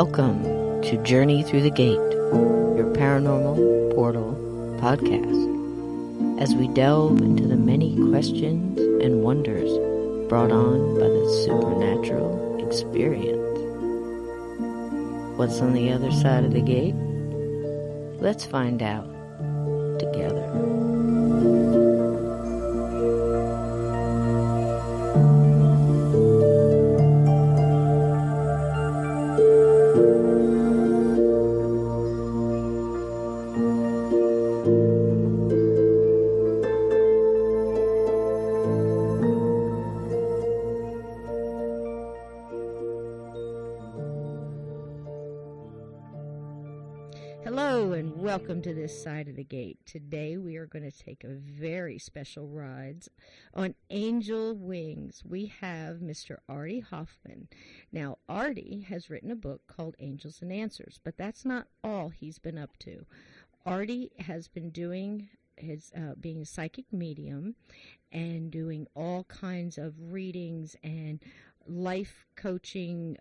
Welcome to Journey Through the Gate, your paranormal portal podcast, as we delve into the many questions and wonders brought on by the supernatural experience. What's on the other side of the gate? Let's find out together. Hello and welcome to this side of the gate. Today we are going to take a very special ride on Angel Wings. We have Mr. Artie Hoffman. Now, Artie has written a book called Angels and Answers, but that's not all he's been up to. Artie has been doing his being a psychic medium and doing all kinds of readings and life coaching.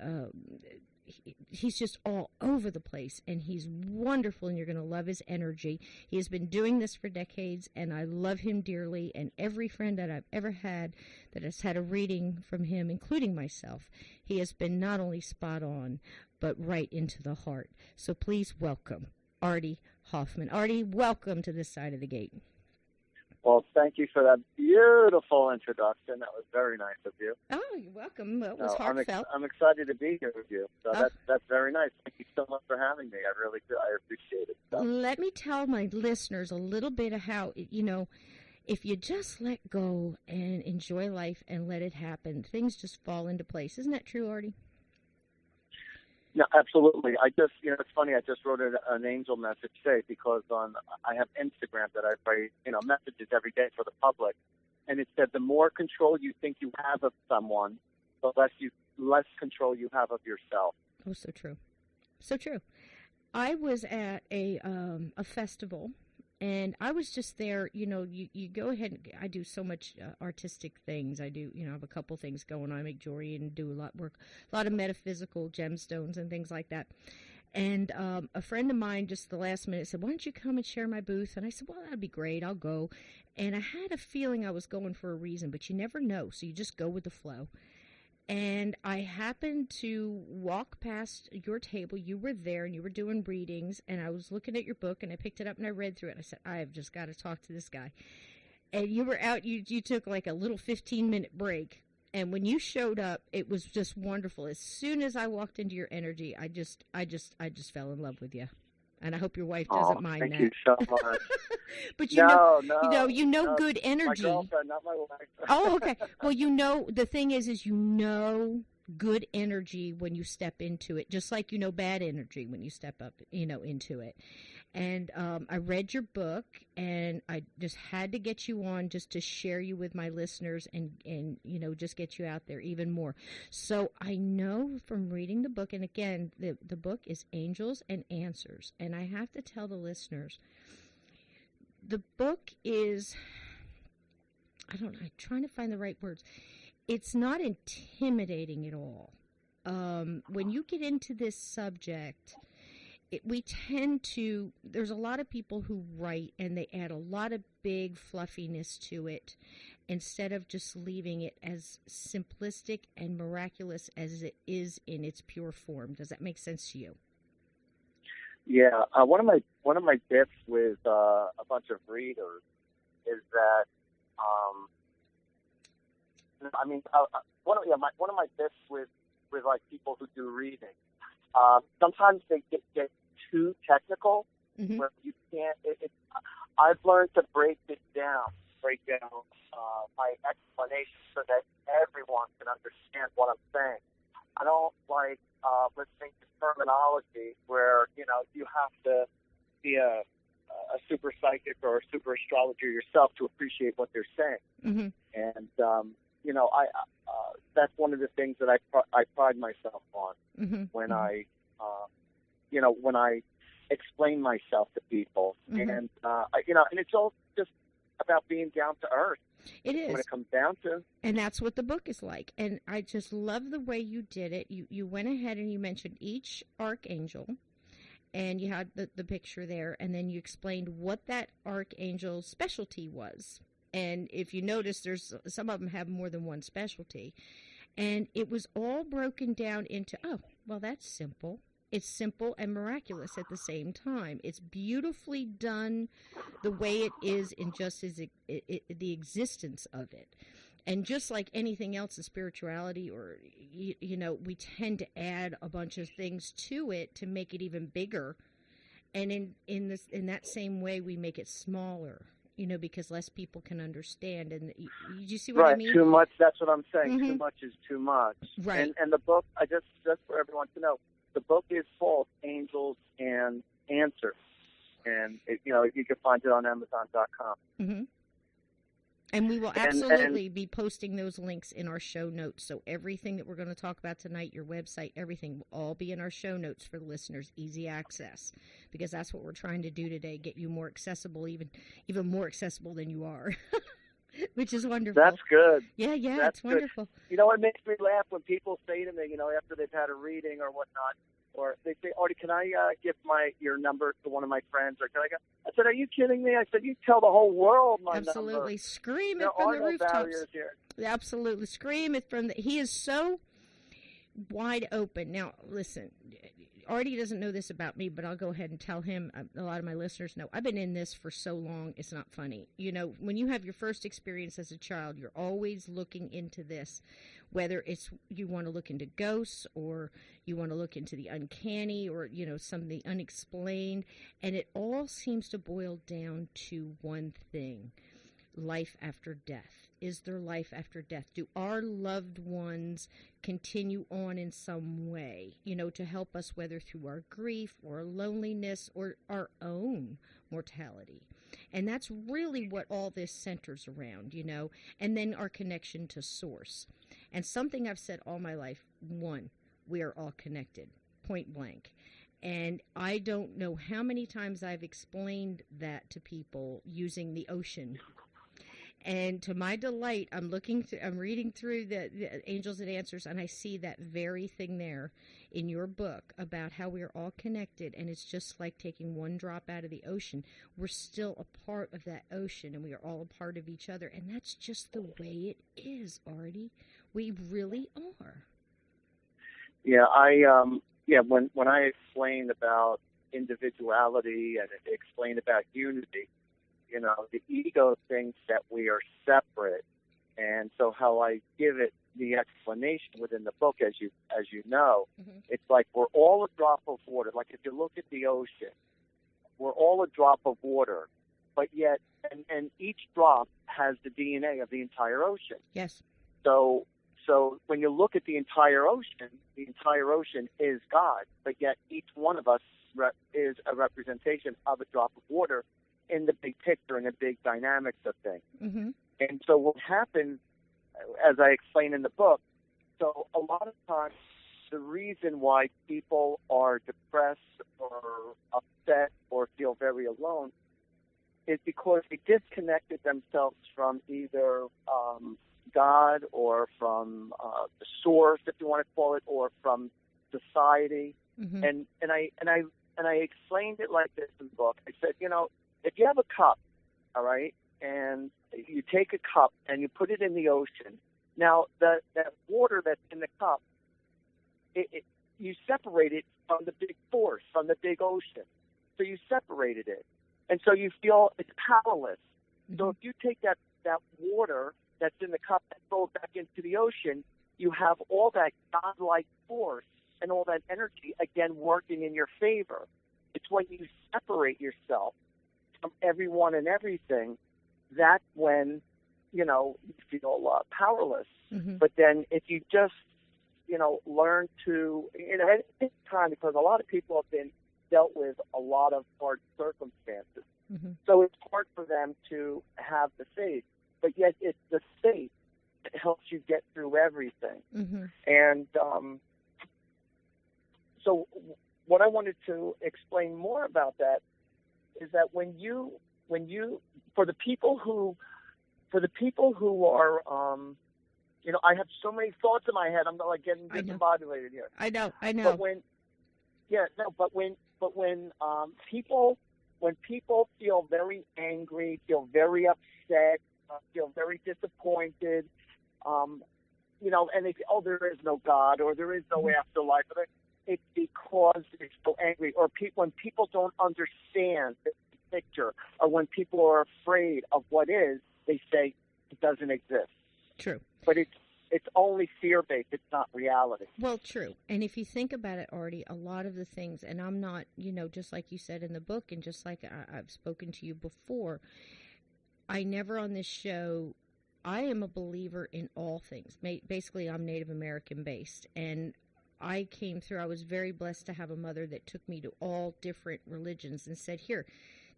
He's just all over the place, and he's wonderful, and you're going to love his energy. He has been doing this for decades, and I love him dearly, and every friend that I've ever had that has had a reading from him, including myself, he has been not only spot on, but right into the heart. So please welcome Artie Hoffman. Artie, welcome to this side of the gate. Well, thank you for that beautiful introduction. That was very nice of you. Oh, you're welcome. Well, it was heartfelt. I'm excited to be here with you. So that's very nice. Thank you so much for having me. I really do. I appreciate it. So. Let me tell my listeners a little bit of how, if you just let go and enjoy life and let it happen, things just fall into place. Isn't that true, Artie? No, absolutely. It's funny. I just wrote an angel message today because I have Instagram that I write, messages every day for the public, and it said the more control you think you have of someone, the less control you have of yourself. Oh, so true, so true. I was at a festival. And I was just there, you go ahead and I do so much artistic things. I do, I have a couple things going on. I make jewelry and do a lot of metaphysical gemstones and things like that. And a friend of mine just the last minute said, why don't you come and share my booth? And I said, well, that'd be great. I'll go. And I had a feeling I was going for a reason, but you never know. So you just go with the flow. And I happened to walk past your table. You were there, and you were doing readings, and I was looking at your book, and I picked it up, and I read through it. I said, I have just got to talk to this guy. And you were out. You took like a little 15-minute break, and when you showed up, it was just wonderful. As soon as I walked into your energy, I just fell in love with you. And I hope your wife doesn't mind thank that. You so much. But no, good energy. My girlfriend, not my wife. Oh, okay. Well, the thing is good energy when you step into it, just like bad energy when you step up, into it. And I read your book, and I just had to get you on just to share you with my listeners and just get you out there even more. So I know from reading the book, and again, the book is Angels and Answers, and I have to tell the listeners, the book is, I'm trying to find the right words. It's not intimidating at all. When you get into this subject, there's a lot of people who write and they add a lot of big fluffiness to it instead of just leaving it as simplistic and miraculous as it is in its pure form. Does that make sense to you? Yeah, one of my tips with a bunch of readers is that one of my tips with like people who do reading, sometimes they get too technical, mm-hmm. where you can't. I've learned to break down my explanation so that everyone can understand what I'm saying. I don't like listening to terminology where you have to be a super psychic or a super astrologer yourself to appreciate what they're saying. Mm-hmm. And that's one of the things that I pride myself on mm-hmm. when mm-hmm. when I explain myself to people. Mm-hmm. And and it's all just about being down to earth. It is. When it comes down to. And that's what the book is like. And I just love the way you did it. You went ahead and you mentioned each archangel, and you had the picture there, and then you explained what that archangel's specialty was. And if you notice, there's some of them have more than one specialty. And it was all broken down into, oh, well, that's simple. It's simple and miraculous at the same time. It's beautifully done the way it is in just the existence of it. And just like anything else in spirituality, or, you know, we tend to add a bunch of things to it to make it even bigger. And in that same way, we make it smaller, you know, because less people can understand. And you see what I mean? Right, too much, that's what I'm saying. Mm-hmm. Too much is too much. Right. And the book, just for everyone to know, the book is called Angels and Answers. And, you know, you can find it on Amazon.com. Mm-hmm. And we will absolutely be posting those links in our show notes. So everything that we're going to talk about tonight, your website, everything will all be in our show notes for the listeners, easy access. Because that's what we're trying to do today, get you more accessible, even more accessible than you are. Which is wonderful. That's good. Yeah, That's it's wonderful. Good. You know, it makes me laugh when people say to me, you know, after they've had a reading or whatnot, or they say, Artie, can I give your number to one of my friends? Or can I go? I said, are you kidding me? I said, you tell the whole world my number. Absolutely. Scream it there from are the rooftops. Barriers here. Absolutely. Scream it from he is so wide open. Now, listen, Artie doesn't know this about me, but I'll go ahead and tell him. A lot of my listeners know I've been in this for so long, it's not funny. You know, when you have your first experience as a child, you're always looking into this, whether it's you want to look into ghosts or you want to look into the uncanny or, you know, some of the unexplained. And it all seems to boil down to one thing: life after death. Is there life after death? Do our loved ones continue on in some way, you know, to help us, whether through our grief or our loneliness or our own mortality? And that's really what all this centers around, you know, and then our connection to source. And something I've said all my life, one, we are all connected, point blank. And I don't know how many times I've explained that to people using the ocean. And to my delight, I'm reading through the Angels and Answers, and I see that very thing there in your book about how we are all connected, and it's just like taking one drop out of the ocean. We're still a part of that ocean, and we are all a part of each other, and that's just the way it is, Artie. We really are. Yeah, when I explained about individuality and explained about unity, you know, the ego thinks that we are separate, and so how I give it the explanation within the book, as you know, mm-hmm. It's like we're all a drop of water. Like if you look at the ocean, we're all a drop of water, but yet, and each drop has the DNA of the entire ocean. Yes. So when you look at the entire ocean is God, but yet each one of us is a representation of a drop of water in the big picture and the big dynamics of things. Mm-hmm. And so what happens, as I explain in the book, so a lot of times the reason why people are depressed or upset or feel very alone is because they disconnected themselves from either God or from the source, if you want to call it, or from society. Mm-hmm. And I explained it like this in the book. I said, you know, if you have a cup, all right, and you take a cup and you put it in the ocean, now that water that's in the cup, you separate it from the big force, from the big ocean. So you separated it. And so you feel it's powerless. Mm-hmm. So if you take that water that's in the cup and throw it back into the ocean, you have all that godlike force and all that energy, again, working in your favor. It's when you separate yourself from everyone and everything, that's when, you know, you feel powerless. Mm-hmm. But then if you just, you know, learn to, you know, it takes time because a lot of people have been dealt with a lot of hard circumstances. Mm-hmm. So it's hard for them to have the faith. But yet it's the faith that helps you get through everything. Mm-hmm. And so what I wanted to explain more about that is that when you when you for the people who are I have so many thoughts in my head. I'm not like getting discombobulated here. I know. But when people feel very angry, feel very upset, feel very disappointed, and they say, oh, there is no God or there is no afterlife. It's because they're so angry, or when people don't understand the picture, or when people are afraid of what is, they say it doesn't exist. True. But it's only fear-based. It's not reality. Well, true. And if you think about it, Artie, a lot of the things, and I'm not, just like you said in the book, and just like I've spoken to you before, I never on this show, I am a believer in all things. Basically, I'm Native American based, and I came through, I was very blessed to have a mother that took me to all different religions and said, here,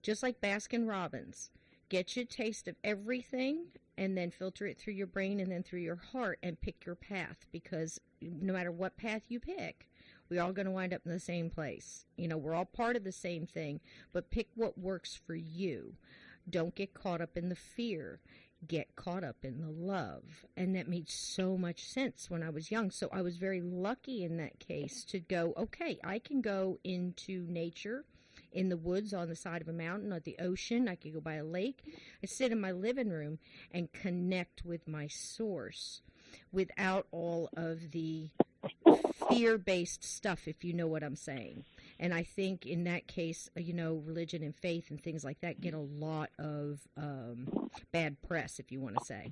just like Baskin Robbins, get you a taste of everything and then filter it through your brain and then through your heart and pick your path, because no matter what path you pick, we're all going to wind up in the same place. We're all part of the same thing, but pick what works for you. Don't get caught up in the fear. Get caught up in the love. And that made so much sense when I was young. So I was very lucky in that case to go, okay, I can go into nature, in the woods, on the side of a mountain, at the ocean. I could go by a lake. I sit in my living room and connect with my source without all of the fear-based stuff, if you know what I'm saying. And I think in that case, religion and faith and things like that get a lot of bad press, if you want to say.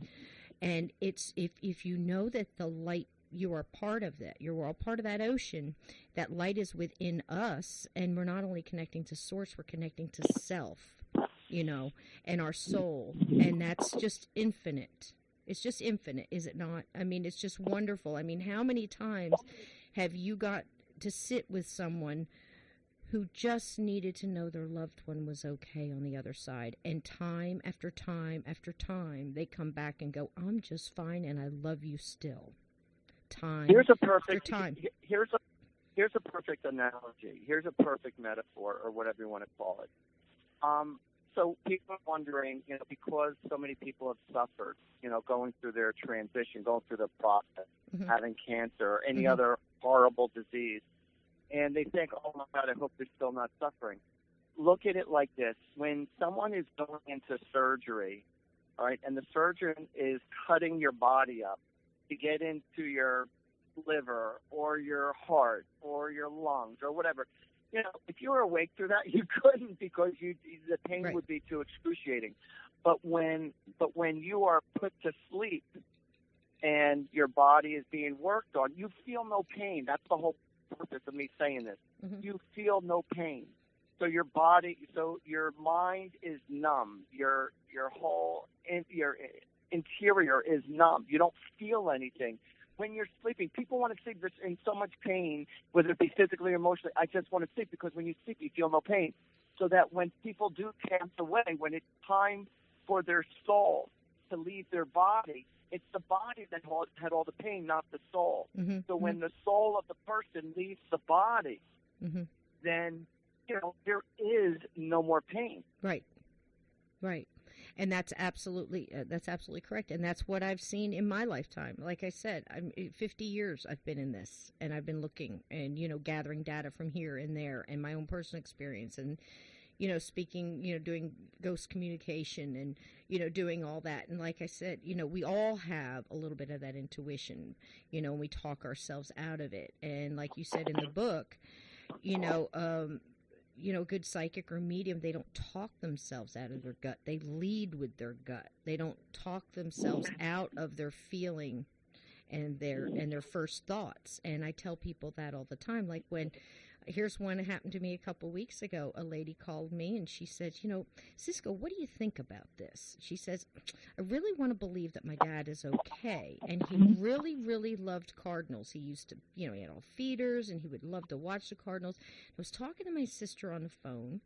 And it's if you know that the light, you are part of that. You're all part of that ocean. That light is within us, and we're not only connecting to source, we're connecting to self, and our soul. And that's just infinite. It's just infinite, is it not? I mean, it's just wonderful. I mean, how many times have you got to sit with someone who just needed to know their loved one was okay on the other side, and time after time after time, they come back and go, I'm just fine, and I love you still. Here's a perfect analogy. Here's a perfect metaphor, or whatever you want to call it. So people are wondering, because so many people have suffered, going through their transition, going through the process, having cancer, or any other horrible disease, and they think, oh my God, I hope they're still not suffering. Look at it like this: when someone is going into surgery, all right, and the surgeon is cutting your body up to get into your liver or your heart or your lungs or whatever. If you were awake through that, you couldn't, because the pain would be too excruciating. But when you are put to sleep and your body is being worked on, you feel no pain. That's the whole purpose of me saying this. You feel no pain. So your mind is numb. Your whole your interior is numb. You don't feel anything. When you're sleeping, people want to sleep in so much pain, whether it be physically or emotionally. I just want to sleep, because when you sleep, you feel no pain. So that when people do pass away, when it's time for their soul to leave their body, it's the body that had all the pain, not the soul. So when the soul of the person leaves the body, then, there is no more pain. Right. And that's absolutely correct. And that's what I've seen in my lifetime. Like I said, 50 years I've been in this, and I've been looking and, gathering data from here and there, and my own personal experience, and, speaking, doing ghost communication, and, doing all that. And like I said, we all have a little bit of that intuition, and we talk ourselves out of it. And like you said in the book, good psychic or medium, they don't talk themselves out of their gut. They lead with their gut. They don't talk themselves out of their feeling and their first thoughts. And I tell people that all the time. Like here's one that happened to me a couple weeks ago. A lady called me and she said, Cisco, what do you think about this? She says, I really want to believe that my dad is okay. And he really, really loved cardinals. He used to, he had all feeders, and he would love to watch the cardinals. I was talking to my sister on the phone,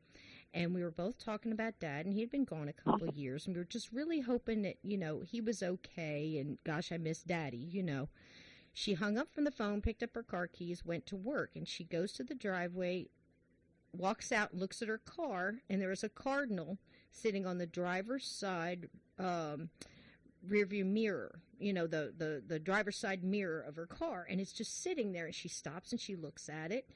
and we were both talking about Dad, and he had been gone a couple of years, and we were just really hoping that, he was okay, and gosh, I miss Daddy, She hung up from the phone, picked up her car keys, went to work, and she goes to the driveway walks out, looks at her car, and there is a cardinal sitting on the driver's side rearview mirror, the driver's side mirror of her car, and it's just sitting there, and she stops and she looks at it,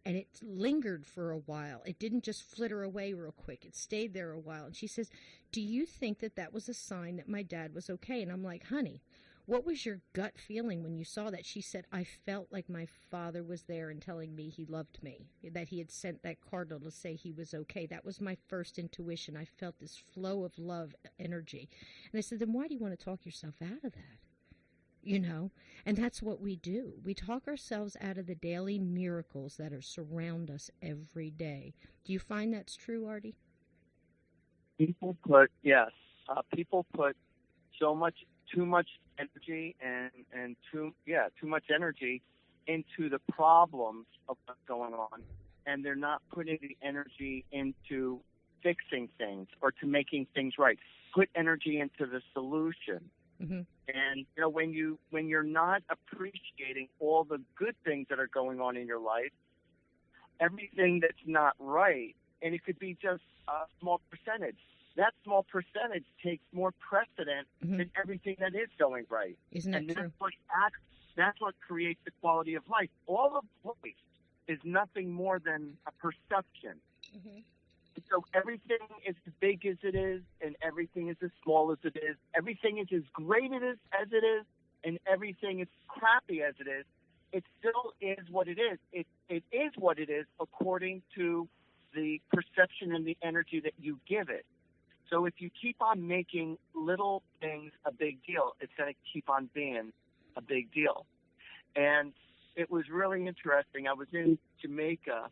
and it lingered for a while. It didn't just flitter away real quick. It stayed there a while, and she says, do you think that that was a sign that my dad was okay? And I'm like, honey, what was your gut feeling when you saw that? She said, I felt like my father was there and telling me he loved me, that he had sent that cardinal to say he was okay. That was my first intuition. I felt this flow of love energy. And I said, then why do you want to talk yourself out of that? And that's what we do. We talk ourselves out of the daily miracles that surround us every day. Do you find that's true, Artie? People put too much energy and too much energy into the problems of what's going on, and they're not putting the energy into fixing things or to making things right. Put energy into the solution. Mm-hmm. And when you're not appreciating all the good things that are going on in your life, everything that's not right, and it could be just a small percentage, that small percentage takes more precedent than everything that is going right. Isn't that true? That's what creates the quality of life. All of life is nothing more than a perception. Mm-hmm. So everything is as big as it is, and everything is as small as it is. Everything is as great as it is, and everything is crappy as it is. It still is what it is. It is what it is according to the perception and the energy that you give it. So if you keep on making little things a big deal, it's going to keep on being a big deal. And it was really interesting. I was in Jamaica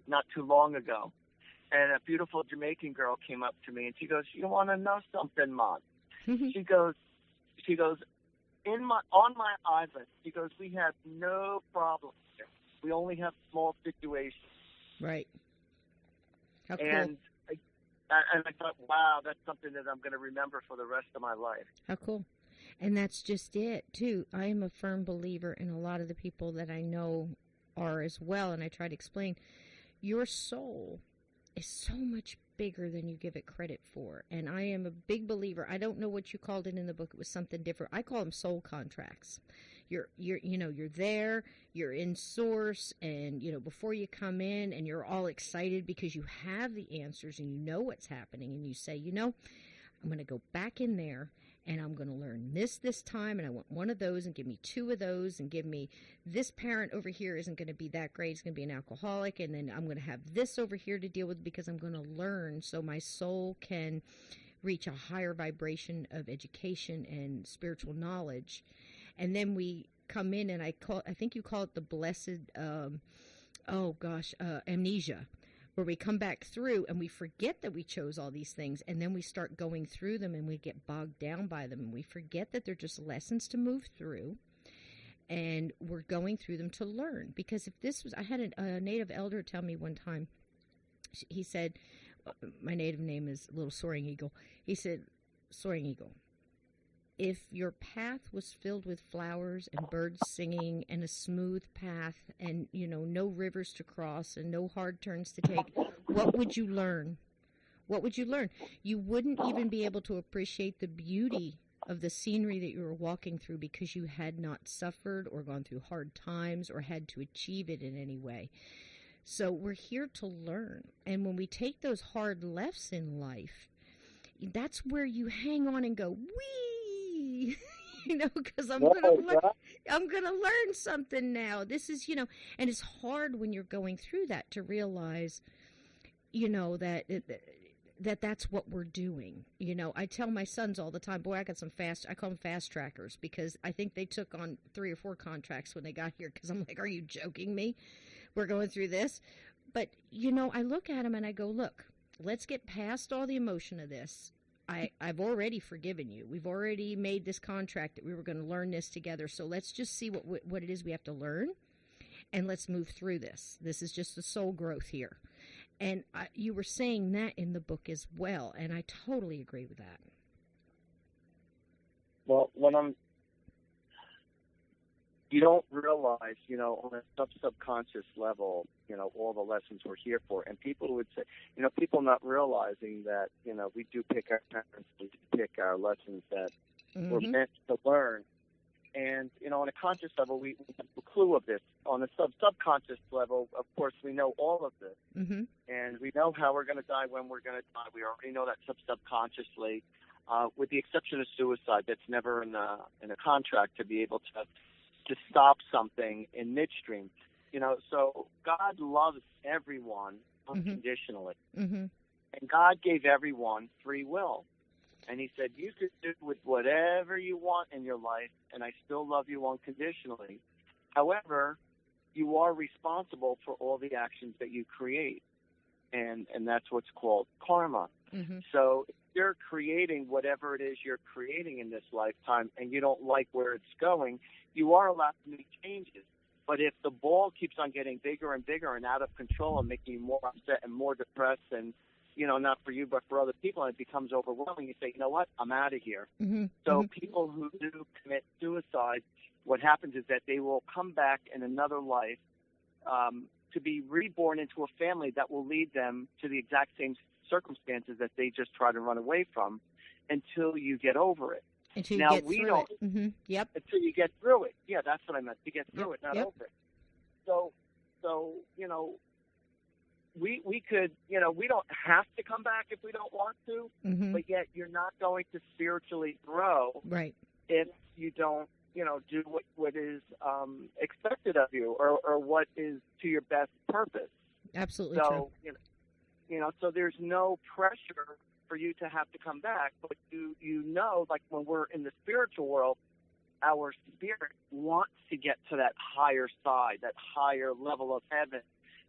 not too long ago, and a beautiful Jamaican girl came up to me, and she goes, "You want to know something, Mom?" She goes, on my island, she goes, we have no problems here. We only have small situations. Right. How cool. And I thought, wow, that's something that I'm going to remember for the rest of my life. How cool. And that's just it, too. I am a firm believer, and a lot of the people that I know are as well, and I try to explain, your soul is so much bigger than you give it credit for. And I am a big believer. I don't know what you called it in the book. It was something different. I call them soul contracts. You're there, you're in source, and, before you come in and you're all excited because you have the answers and you know what's happening, and you say, I'm going to go back in there and I'm going to learn this time, and I want one of those, and give me two of those, and give me this parent over here isn't going to be that great. It's going to be an alcoholic, and then I'm going to have this over here to deal with because I'm going to learn so my soul can reach a higher vibration of education and spiritual knowledge. And then we come in, and I think you call it the blessed, amnesia, where we come back through and we forget that we chose all these things, and then we start going through them and we get bogged down by them, and we forget that they're just lessons to move through, and we're going through them to learn. Because I had a native elder tell me one time, he said, my native name is Little Soaring Eagle. He said, Soaring Eagle, if your path was filled with flowers and birds singing and a smooth path and, no rivers to cross and no hard turns to take, what would you learn? What would you learn? You wouldn't even be able to appreciate the beauty of the scenery that you were walking through because you had not suffered or gone through hard times or had to achieve it in any way. So we're here to learn. And when we take those hard lefts in life, that's where you hang on and go, wee! Because I'm gonna learn something now. This is, and it's hard when you're going through that to realize, that that's what we're doing. I tell my sons all the time, boy, I call them fast trackers, because I think they took on 3 or 4 contracts when they got here, because I'm like, are you joking me? We're going through this. But, I look at them and I go, look, let's get past all the emotion of this. I've already forgiven you. We've already made this contract that we were going to learn this together. So let's just see what it is we have to learn, and let's move through this. This is just the soul growth here. And you were saying that in the book as well, and I totally agree with that. Well, you don't realize, on a subconscious level, all the lessons we're here for. And people would say, people not realizing that, we do pick our parents, we do pick our lessons that we're meant to learn. And, on a conscious level, we have a clue of this. On a subconscious level, of course, we know all of this. Mm-hmm. And we know how we're going to die, when we're going to die. We already know that subconsciously, with the exception of suicide. That's never in a contract to be able to stop something in midstream. So God loves everyone unconditionally. Mm-hmm. And God gave everyone free will. And he said, you could do with whatever you want in your life, and I still love you unconditionally. However, you are responsible for all the actions that you create. And that's what's called karma. Mm-hmm. So if you're creating whatever it is you're creating in this lifetime and you don't like where it's going, you are allowed to make changes. But if the ball keeps on getting bigger and bigger and out of control and making you more upset and more depressed and, not for you but for other people, and it becomes overwhelming, you say, you know what, I'm out of here. Mm-hmm. So people who do commit suicide, what happens is that they will come back in another life to be reborn into a family that will lead them to the exact same circumstances that they just try to run away from until you get over it. Until you get through it. Mm-hmm. Yep. Until you get through it. Yeah, that's what I meant, to get through it, not Yep. over it. So we could, we don't have to come back if we don't want to, Mm-hmm. but yet you're not going to spiritually grow Right. if you don't, do what is expected of you or what is to your best purpose. Absolutely So, true. So there's no pressure for you to have to come back, but like when we're in the spiritual world, our spirit wants to get to that higher side, that higher level of heaven.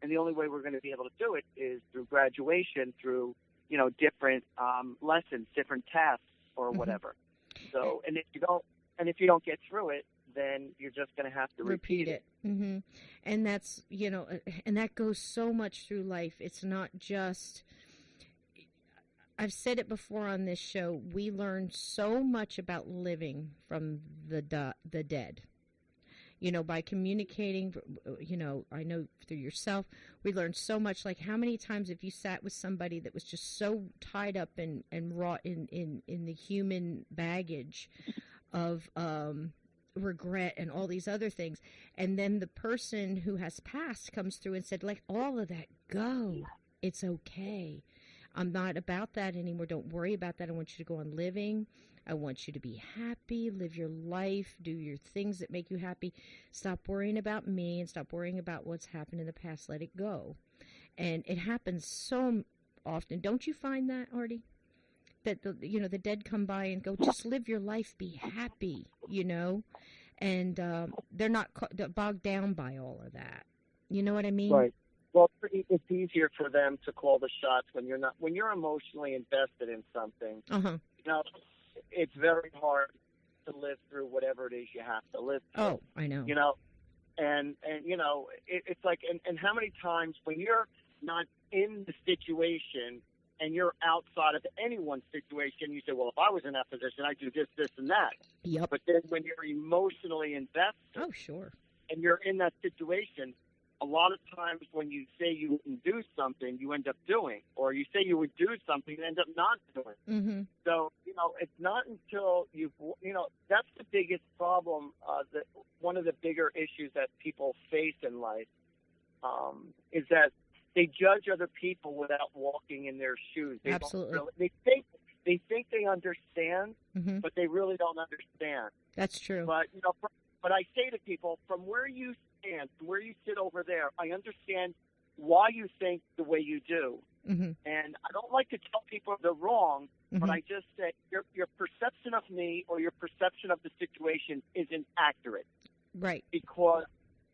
And the only way we're going to be able to do it is through graduation, through, different lessons, different tasks or whatever. So, and if you don't get through it, then you're just going to have to repeat it. Mm-hmm. And that's, and that goes so much through life. It's not just, I've said it before on this show, we learn so much about living from the dead. By communicating, I know through yourself, we learn so much. Like, how many times have you sat with somebody that was just so tied up and wrought in the human baggage of regret and all these other things, and then the person who has passed comes through and said, let all of that go. It's okay. I'm not about that anymore. Don't worry about that. I want you to go on living. I want you to be happy, live your life, do your things that make you happy. Stop worrying about me and stop worrying about what's happened in the past. Let it go. And it happens so often. Don't you find that, Artie? That the dead come by and go, just live your life, be happy, and they're not bogged down by all of that. You know what I mean? Right. Well, it's easier for them to call the shots when you're emotionally invested in something. Uh-huh. It's very hard to live through whatever it is you have to live through. Oh, I know. And it's like, and how many times when you're not in the situation and you're outside of anyone's situation, you say, well, if I was in that position, I'd do this, this, and that. Yep. But then when you're emotionally invested, oh, sure, and you're in that situation, a lot of times when you say you wouldn't do something, you end up doing, or you say you would do something, you end up not doing. Mm-hmm. So, it's not until that's the biggest problem, that one of the bigger issues that people face in life, is that they judge other people without walking in their shoes. They Absolutely. They think they understand, mm-hmm. but they really don't understand. That's true. But, but I say to people, from where you stand, from where you sit over there, I understand why you think the way you do. Mm-hmm. And I don't like to tell people they're wrong, mm-hmm. but I just say your perception of me or your perception of the situation isn't accurate. Right. Because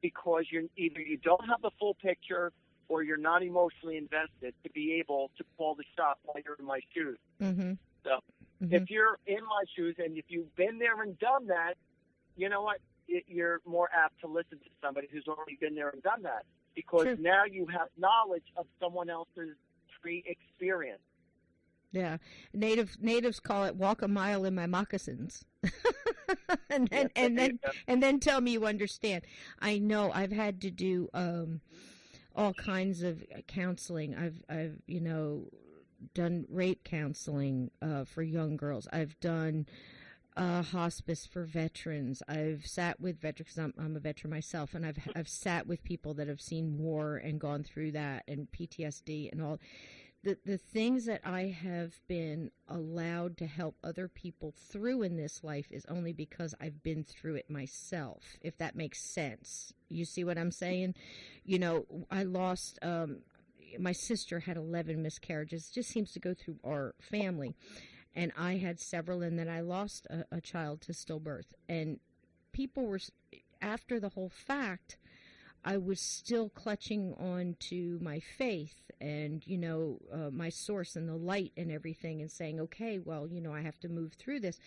either you don't have the full picture or you're not emotionally invested to be able to call the shot while you're in my shoes. Mm-hmm. So mm-hmm. if you're in my shoes and if you've been there and done that, you know what? You're more apt to listen to somebody who's already been there and done that, because True. Now you have knowledge of someone else's pre-experience. Yeah, natives call it walk a mile in my moccasins. and then tell me you understand. I know I've had to do all kinds of counseling. I've done rape counseling for young girls. I've done hospice for veterans. I've sat with veterans because I'm a veteran myself, and I've sat with people that have seen war and gone through that and PTSD and all. The things that I have been allowed to help other people through in this life is only because I've been through it myself, if that makes sense. You see what I'm saying? I lost, my sister had 11 miscarriages. It just seems to go through our family. And I had several, and then I lost a child to stillbirth. And people were, after the whole fact, I was still clutching on to my faith and, my source and the light and everything and saying, okay, well, I have to move through this.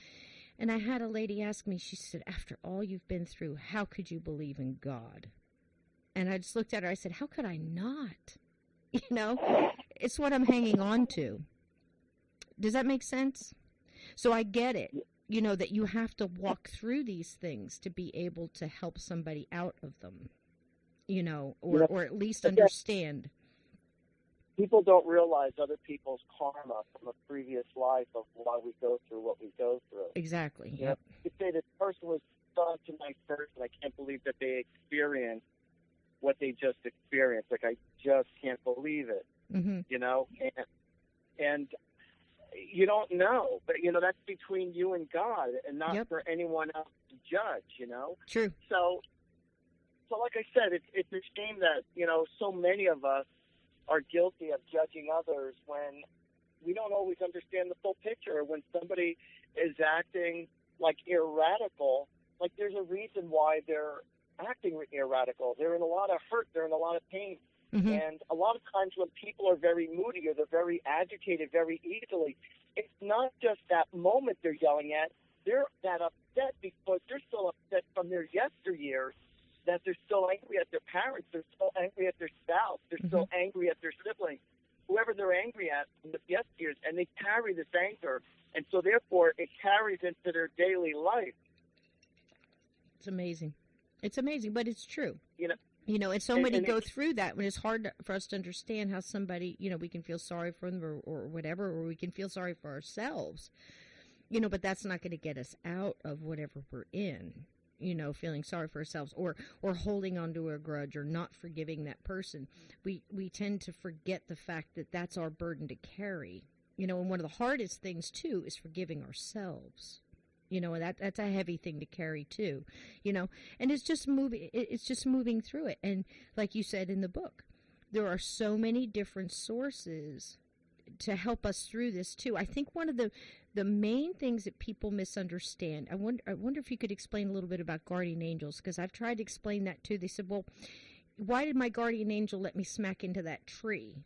And I had a lady ask me, she said, after all you've been through, how could you believe in God? And I just looked at her, I said, how could I not? It's what I'm hanging on to. Does that make sense? So I get it, that you have to walk through these things to be able to help somebody out of them. Or at least understand. People don't realize other people's karma from a previous life of why we go through what we go through. Exactly. Yep. You say this person was such a nice person. I can't believe that they experienced what they just experienced. Like, I just can't believe it. Mm-hmm. And you don't know, but that's between you and God, and not for anyone else to judge. True. So like I said, it's a shame that, so many of us are guilty of judging others when we don't always understand the full picture. When somebody is acting like irradical, like there's a reason why they're acting irradical. They're in a lot of hurt. They're in a lot of pain. Mm-hmm. And a lot of times when people are very moody or they're very agitated very easily, it's not just that moment they're yelling at. They're that upset because they're still upset from their yesteryears, that they're still angry at their parents, they're still angry at their spouse, they're still angry at their siblings, whoever they're angry at in the yesteryears, and they carry this anger, and so therefore it carries into their daily life. It's amazing. It's amazing, but it's true. And so many go through that when it's hard for us to understand how somebody, we can feel sorry for them or whatever, or we can feel sorry for ourselves, but that's not going to get us out of whatever we're in. Feeling sorry for ourselves or holding on to a grudge or not forgiving that person. We tend to forget the fact that that's our burden to carry. And one of the hardest things, too, is forgiving ourselves. And that's a heavy thing to carry, too. And it's just moving through it. And like you said in the book, there are so many different sources to help us through this, too. I think one of the main things that people misunderstand, I wonder if you could explain a little bit about guardian angels, because I've tried to explain that too. They said, well, why did my guardian angel let me smack into that tree?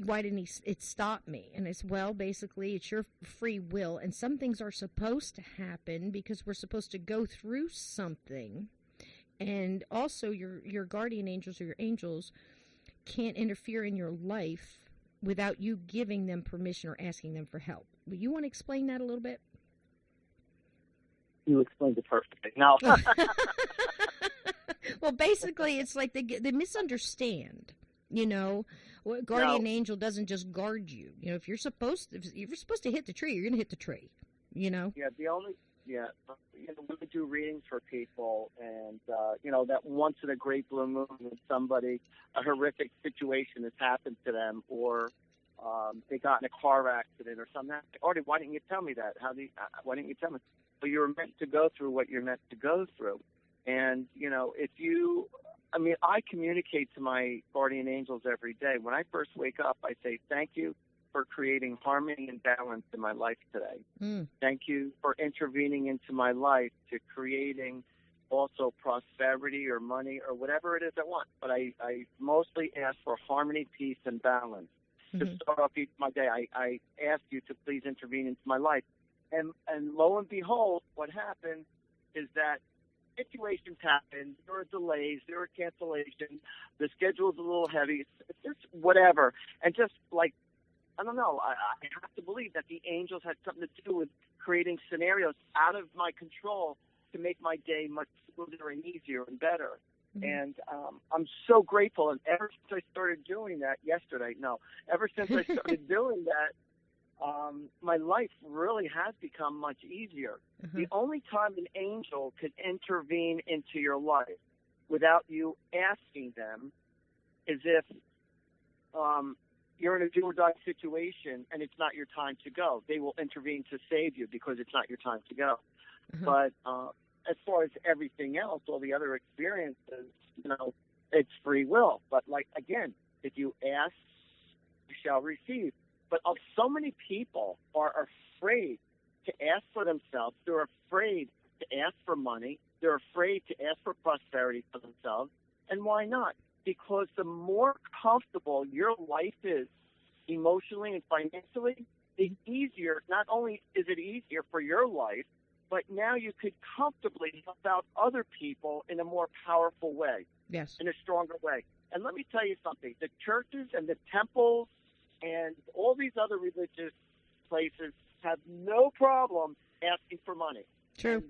Why didn't it stop me? And it's, well, basically, it's your free will, and some things are supposed to happen because we're supposed to go through something. And also, your guardian angels or your angels can't interfere in your life without you giving them permission or asking them for help. Will you want to explain that a little bit? You explained it perfectly. No. Well, basically, it's like they misunderstand. Guardian angel doesn't just guard you. If you're supposed to hit the tree, you're going to hit the tree. Yeah. When we do readings for people, and that once in a great blue moon, when a horrific situation has happened to them, or they got in a car accident or something. Artie, why didn't you tell me that? Why didn't you tell me? Well, you were meant to go through what you're meant to go through. And, I communicate to my guardian angels every day. When I first wake up, I say, thank you for creating harmony and balance in my life today. Thank you for intervening into my life to creating also prosperity or money or whatever it is I want. But I mostly ask for harmony, peace, and balance. To start off my day, I ask you to please intervene into my life. And lo and behold, what happens is that situations happen. There are delays. There are cancellations. The schedule's a little heavy. It's just whatever. And just like I don't know. I have to believe that the angels had something to do with creating scenarios out of my control to make my day much smoother and easier and better. Mm-hmm. And I'm so grateful. And ever since I started doing that ever since I started doing that, my life really has become much easier. Mm-hmm. The only time an angel could intervene into your life without you asking them is if you're in a do-or-die situation and it's not your time to go. They will intervene to save you because it's not your time to go. Mm-hmm. But as far as everything else, all the other experiences, it's free will. But again, if you ask, you shall receive. But so many people are afraid to ask for themselves. They're afraid to ask for money. They're afraid to ask for prosperity for themselves. And why not? Because the more comfortable your life is emotionally and financially, the easier, not only is it easier for your life, but now you could comfortably help out other people in a more powerful way. Yes. In a stronger way. And let me tell you something. The churches and the temples and all these other religious places have no problem asking for money. True.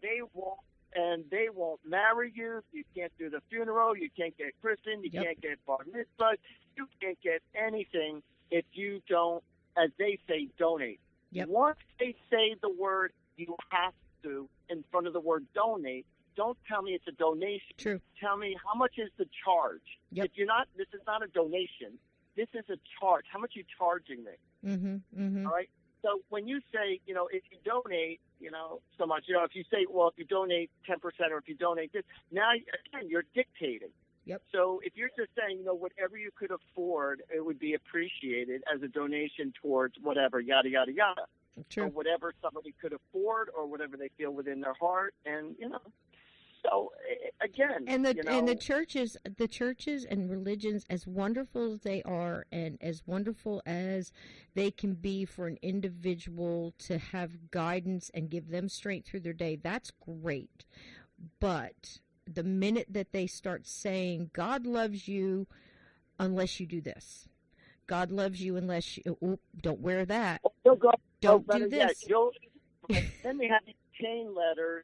And they won't marry you. You can't do the funeral. You can't get christened. You can't get bar mitzvah. You can't get anything if you don't, as they say, donate. Yep. Once they say the word you have to in front of the word donate, don't tell me it's a donation. True. Tell me how much is the charge. Yep. This is not a donation. This is a charge. How much are you charging me? Mm-hmm. Mm-hmm. All right. So when you say, if you donate, so much, if you say, well, if you donate 10% or if you donate this, now, again, you're dictating. Yep. So if you're just saying, whatever you could afford, it would be appreciated as a donation towards whatever, yada, yada, yada. True. Or whatever somebody could afford or whatever they feel within their heart. And, so again, and the churches and religions, as wonderful as they are and as wonderful as they can be for an individual to have guidance and give them strength through their day, that's great. But the minute that they start saying God loves you unless you do this, God loves you unless you don't wear that, don't do this. Then they have these chain letters.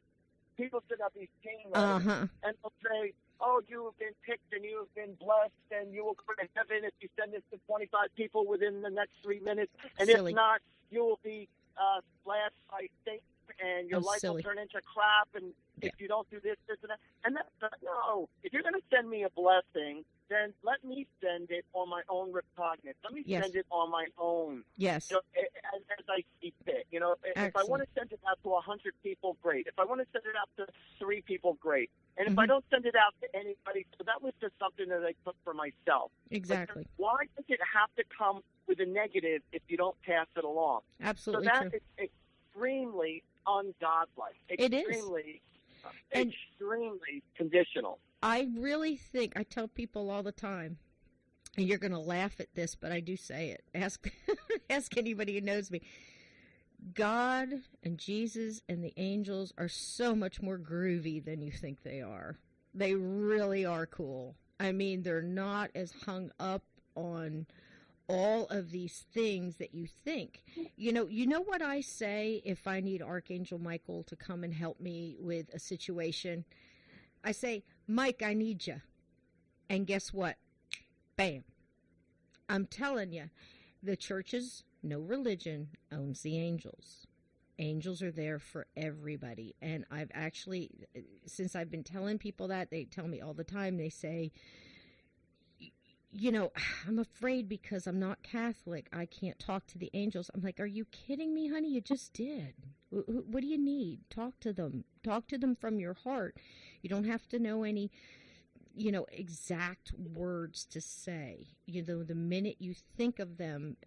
People send out these chain letters, and they'll say, oh, you have been picked and you have been blessed and you will go to heaven if you send this to 25 people within the next 3 minutes. And Silly. If not, you will be slashed by Satan and your life will turn into crap. And if you don't do this, this, and that. And that's no. If you're going to send me a blessing, then let me send it on my own repugnance. Let me send it on my own. Yes. As I see fit. If I want to send it out to 100 people, great. If I want to send it out to 3 people, great. And if I don't send it out to anybody, so that was just something that I took for myself. Exactly. But why does it have to come with a negative if you don't pass it along? Absolutely so that true. is extremely ungodlike. It is. Extremely conditional. I really think, I tell people all the time, and you're going to laugh at this, but I do say it. Ask anybody who knows me. God and Jesus and the angels are so much more groovy than you think they are. They really are cool. I mean, they're not as hung up on all of these things that you think. You know what I say if I need Archangel Michael to come and help me with a situation? I say, Mike, I need you. And guess what? Bam. I'm telling you, the churches, no religion, owns the angels. Angels are there for everybody. And I've actually, since I've been telling people that, they tell me all the time, they say, I'm afraid because I'm not Catholic, I can't talk to the angels. I'm like, are you kidding me, honey? You just did. What do you need? Talk to them. Talk to them from your heart. You don't have to know any, exact words to say. The minute you think of them,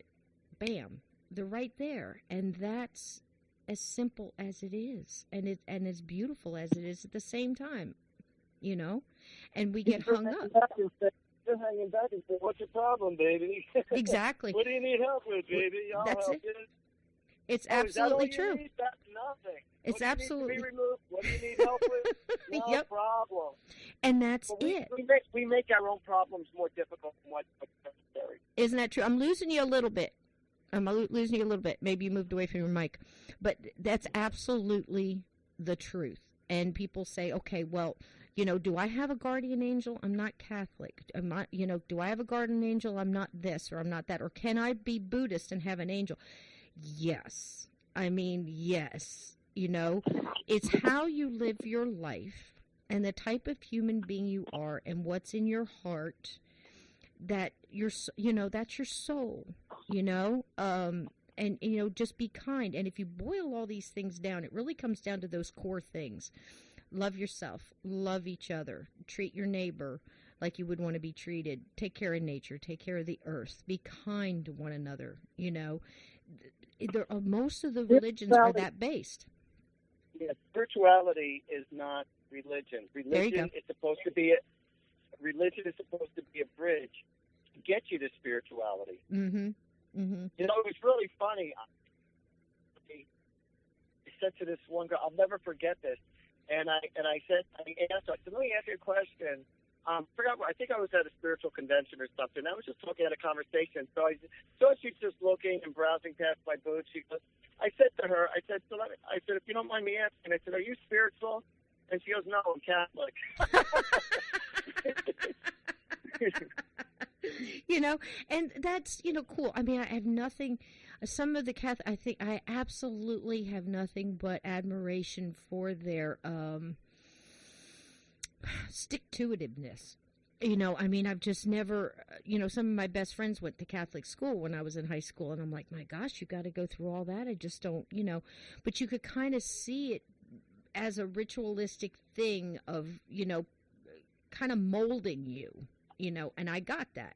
bam, they're right there. And that's as simple as it is. And as beautiful as it is at the same time, And we get hung up. Just hanging back and say, what's your problem, baby? Exactly. What do you need help with, baby? I'll That's help it. you. It's absolutely is that all true. You need? That's nothing. It's what absolutely. Do you need to be removed? What do you need help with? No problem. And that's it. We make our own problems more difficult than what's necessary. Isn't that true? I'm losing you a little bit. I'm losing you a little bit. Maybe you moved away from your mic. But that's absolutely the truth. And people say, okay, well, do I have a guardian angel? I'm not Catholic. I'm not, do I have a guardian angel? I'm not this or I'm not that. Or can I be Buddhist and have an angel? Yes. I mean, yes. It's how you live your life and the type of human being you are and what's in your heart that that's your soul, and, just be kind. And if you boil all these things down, it really comes down to those core things. Love yourself, love each other, treat your neighbor like you would want to be treated, take care of nature, take care of the earth, be kind to one another, most of the religions are that based. Yeah, spirituality is not religion. Religion is supposed to be a bridge to get you to spirituality. Mm-hmm. Mm-hmm. It was really funny. I said to this one girl, I'll never forget this, and I said, let me ask you a question. I think I was at a spiritual convention or something. I was just looking at a conversation. So she's just looking and browsing past my booth. I said to her, I said, if you don't mind me asking, I said, are you spiritual? And she goes, no, I'm Catholic. And that's, cool. I mean, I have nothing, some of the Catholic, I think I absolutely have nothing but admiration for their, stick-to-itiveness. I mean, I've just never, some of my best friends went to Catholic school when I was in high school, and I'm like, my gosh, you got to go through all that. I just don't, but you could kind of see it as a ritualistic thing of, kind of molding you, and I got that.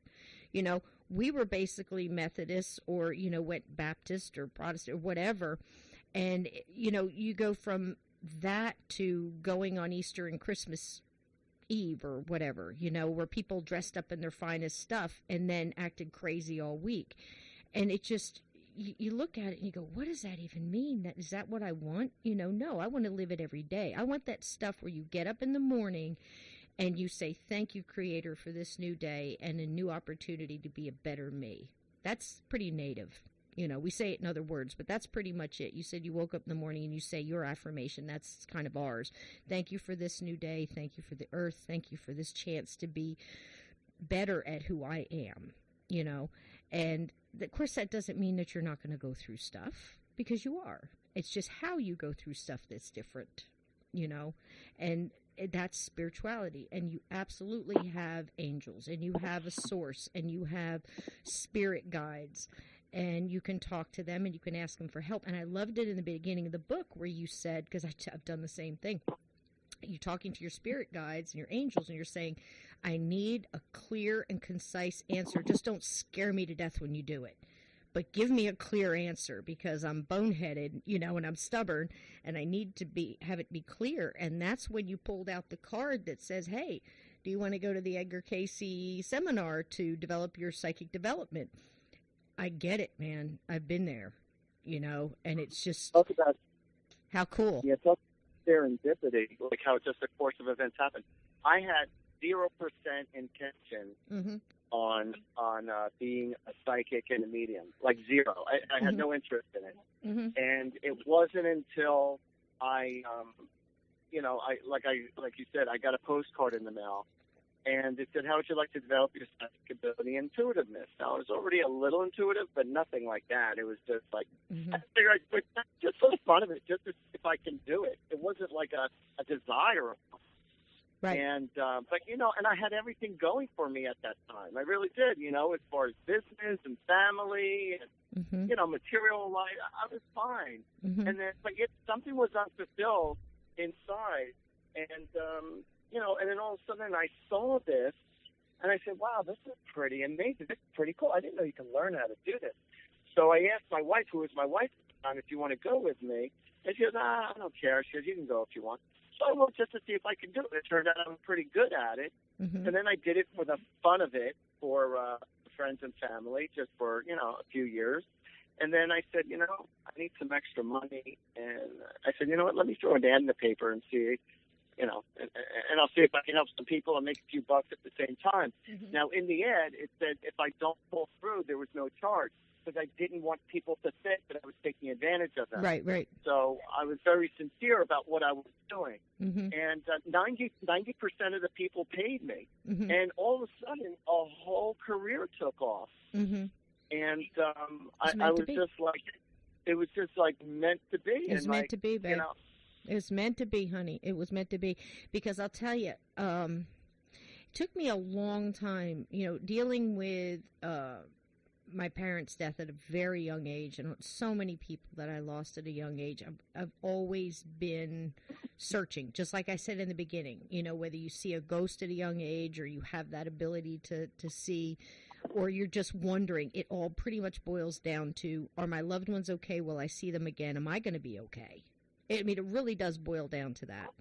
We were basically Methodists or, went Baptist or Protestant or whatever, and, you go from that to going on Easter and Christmas Eve or whatever, where people dressed up in their finest stuff and then acted crazy all week. And it just, you look at it and you go, what does that even mean? Is that what I want? No, I want to live it every day. I want that stuff where you get up in the morning and you say, thank you, Creator, for this new day and a new opportunity to be a better me. That's pretty native. We say it in other words, but that's pretty much it. You said you woke up in the morning and you say your affirmation. That's kind of ours. Thank you for this new day. Thank you for the earth. Thank you for this chance to be better at who I am, And, of course, that doesn't mean that you're not going to go through stuff, because you are. It's just how you go through stuff that's different, And that's spirituality. And you absolutely have angels, and you have a source, and you have spirit guides. And you can talk to them and you can ask them for help. And I loved it in the beginning of the book where you said, because I've done the same thing, you're talking to your spirit guides and your angels and you're saying, I need a clear and concise answer. Just don't scare me to death when you do it. But give me a clear answer, because I'm boneheaded, and I'm stubborn, and I need to have it be clear. And that's when you pulled out the card that says, hey, do you want to go to the Edgar Cayce seminar to develop your psychic development? I get it, man. I've been there, and it's just how cool. Yeah, talk serendipity, like how just a course of events happened. I had 0% intention on being a psychic and a medium, like zero. I had no interest in it, and it wasn't until I like you said, I got a postcard in the mail. And it said, how would you like to develop your psychic ability and intuitiveness? Now, I was already a little intuitive, but nothing like that. It was just like, I figured just for the fun of it, just to see if I can do it. It wasn't like a desire. Right. And, but, and I had everything going for me at that time. I really did, as far as business and family and, material life. I was fine. And then, but yet something was unfulfilled inside. And, and then all of a sudden I saw this, and I said, wow, this is pretty amazing. This is pretty cool. I didn't know you could learn how to do this. So I asked my wife, who was my wife at the time, if you want to go with me. And she goes, I don't care. She goes, you can go if you want. So I went just to see if I could do it. It turned out I was pretty good at it. And then I did it for the fun of it for friends and family, just for, a few years. And then I said, I need some extra money. And I said, you know what, let me throw an ad in the paper and see, and I'll see if I can help some people and make a few bucks at the same time. Now, in the ad, it said if I don't pull through, there was no charge. because I didn't want people to think that I was taking advantage of them. Right, right. So I was very sincere about what I was doing. Mm-hmm. And 90% of the people paid me. Mm-hmm. And all of a sudden, a whole career took off. Mm-hmm. And I was just like, it was just like meant to be. It was and meant like, to be, babe. You know, it was meant to be, honey. It was meant to be. Because I'll tell you, it took me a long time, dealing with my parents' death at a very young age, and so many people that I lost at a young age. I've always been searching, just like I said in the beginning, whether you see a ghost at a young age or you have that ability to see, or you're just wondering, it all pretty much boils down to, are my loved ones okay? Will I see them again? Am I going to be okay? I mean, it really does boil down to that.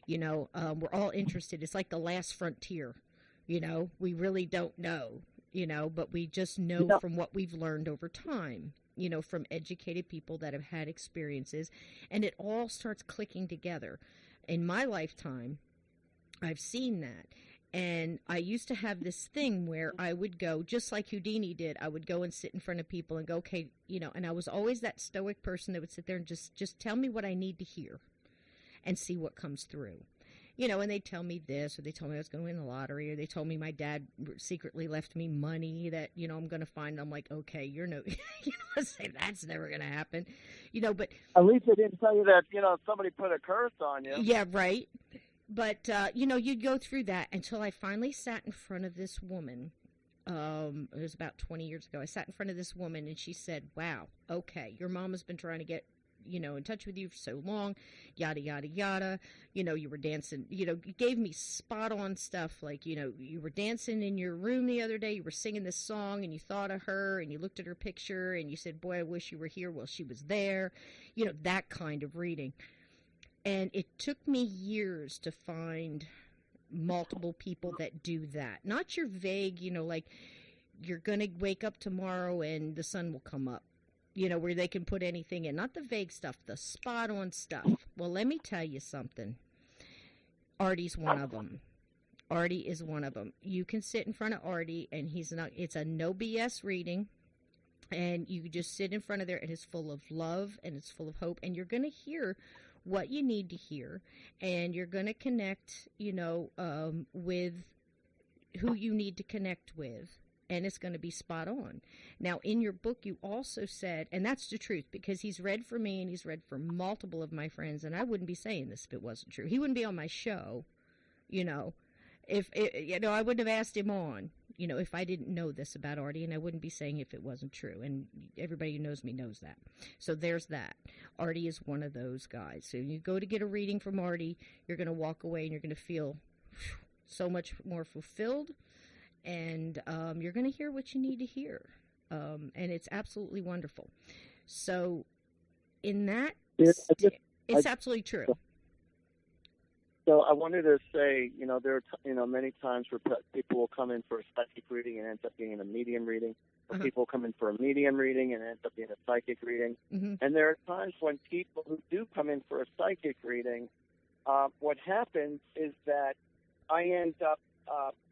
We're all interested. It's like the last frontier. We really don't know, but we just know from what we've learned over time, from educated people that have had experiences, and it all starts clicking together. In my lifetime, I've seen that. And I used to have this thing where I would go, just like Houdini did, I would go and sit in front of people and go, okay, and I was always that stoic person that would sit there and just tell me what I need to hear and see what comes through. And they tell me this, or they told me I was going to win the lottery, or they told me my dad secretly left me money that, I'm going to find. I'm like, okay, I say that's never going to happen, but. At least they didn't tell you that, somebody put a curse on you. Yeah, right. But, you'd go through that until I finally sat in front of this woman. It was about 20 years ago. I sat in front of this woman, and she said, wow, okay, your mom has been trying to get in touch with you for so long, yada, yada, yada. You were dancing, you gave me spot on stuff. Like, you were dancing in your room the other day, you were singing this song and you thought of her and you looked at her picture and you said, boy, I wish you were here. Well, she was there, that kind of reading. And it took me years to find multiple people that do that. Not your vague, like you're going to wake up tomorrow and the sun will come up. Where they can put anything in. Not the vague stuff, the spot-on stuff. Well, let me tell you something. Artie's one of them. Artie is one of them. You can sit in front of Artie, and it's a no BS reading, and you just sit in front of there, and it's full of love, and it's full of hope, and you're going to hear what you need to hear, and you're going to connect, with who you need to connect with. And it's going to be spot on. Now, in your book, you also said, and that's the truth, because he's read for me and he's read for multiple of my friends, and I wouldn't be saying this if it wasn't true. He wouldn't be on my show, if I wouldn't have asked him on, if I didn't know this about Artie, and I wouldn't be saying if it wasn't true. And everybody who knows me knows that. So there's that. Artie is one of those guys. So you go to get a reading from Artie, you're going to walk away and you're going to feel so much more fulfilled. And you're going to hear what you need to hear. And it's absolutely wonderful. So in that, it's absolutely true. So I wanted to say, there are, many times where people will come in for a psychic reading and ends up being in a medium reading. Or people come in for a medium reading and ends up being a psychic reading. Mm-hmm. And there are times when people who do come in for a psychic reading, what happens is that I end up,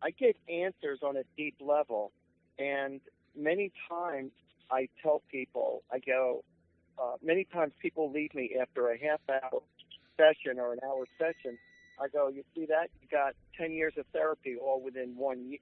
I get answers on a deep level, and many times I tell people, many times people leave me after a half-hour session or an hour session. I go, you see that? You got 10 years of therapy all within 1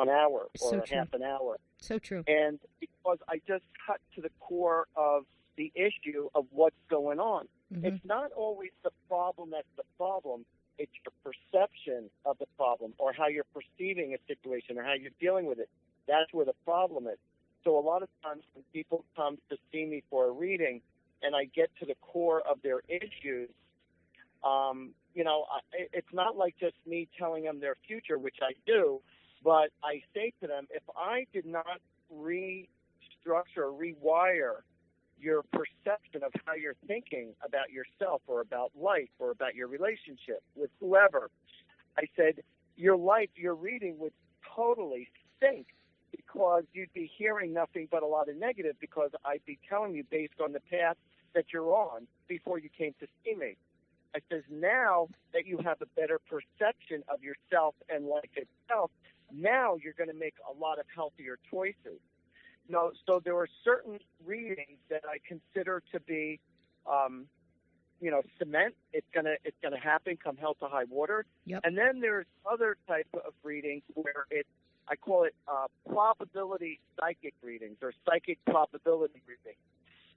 hour or half an hour. So true. And because I just cut to the core of the issue of what's going on. Mm-hmm. It's not always the problem that's the problem. It's your perception of the problem or how you're perceiving a situation or how you're dealing with it. That's where the problem is. So a lot of times when people come to see me for a reading and I get to the core of their issues, it's not like just me telling them their future, which I do, but I say to them, if I did not restructure, rewire your perception of how you're thinking about yourself or about life or about your relationship with whoever, I said, your life, your reading would totally stink because you'd be hearing nothing but a lot of negative because I'd be telling you based on the path that you're on before you came to see me. I says, now that you have a better perception of yourself and life itself, now you're going to make a lot of healthier choices. So there are certain readings that I consider to be, cement. It's gonna happen come hell to high water. Yep. And then there's other type of readings where I call it probability psychic readings or psychic probability readings,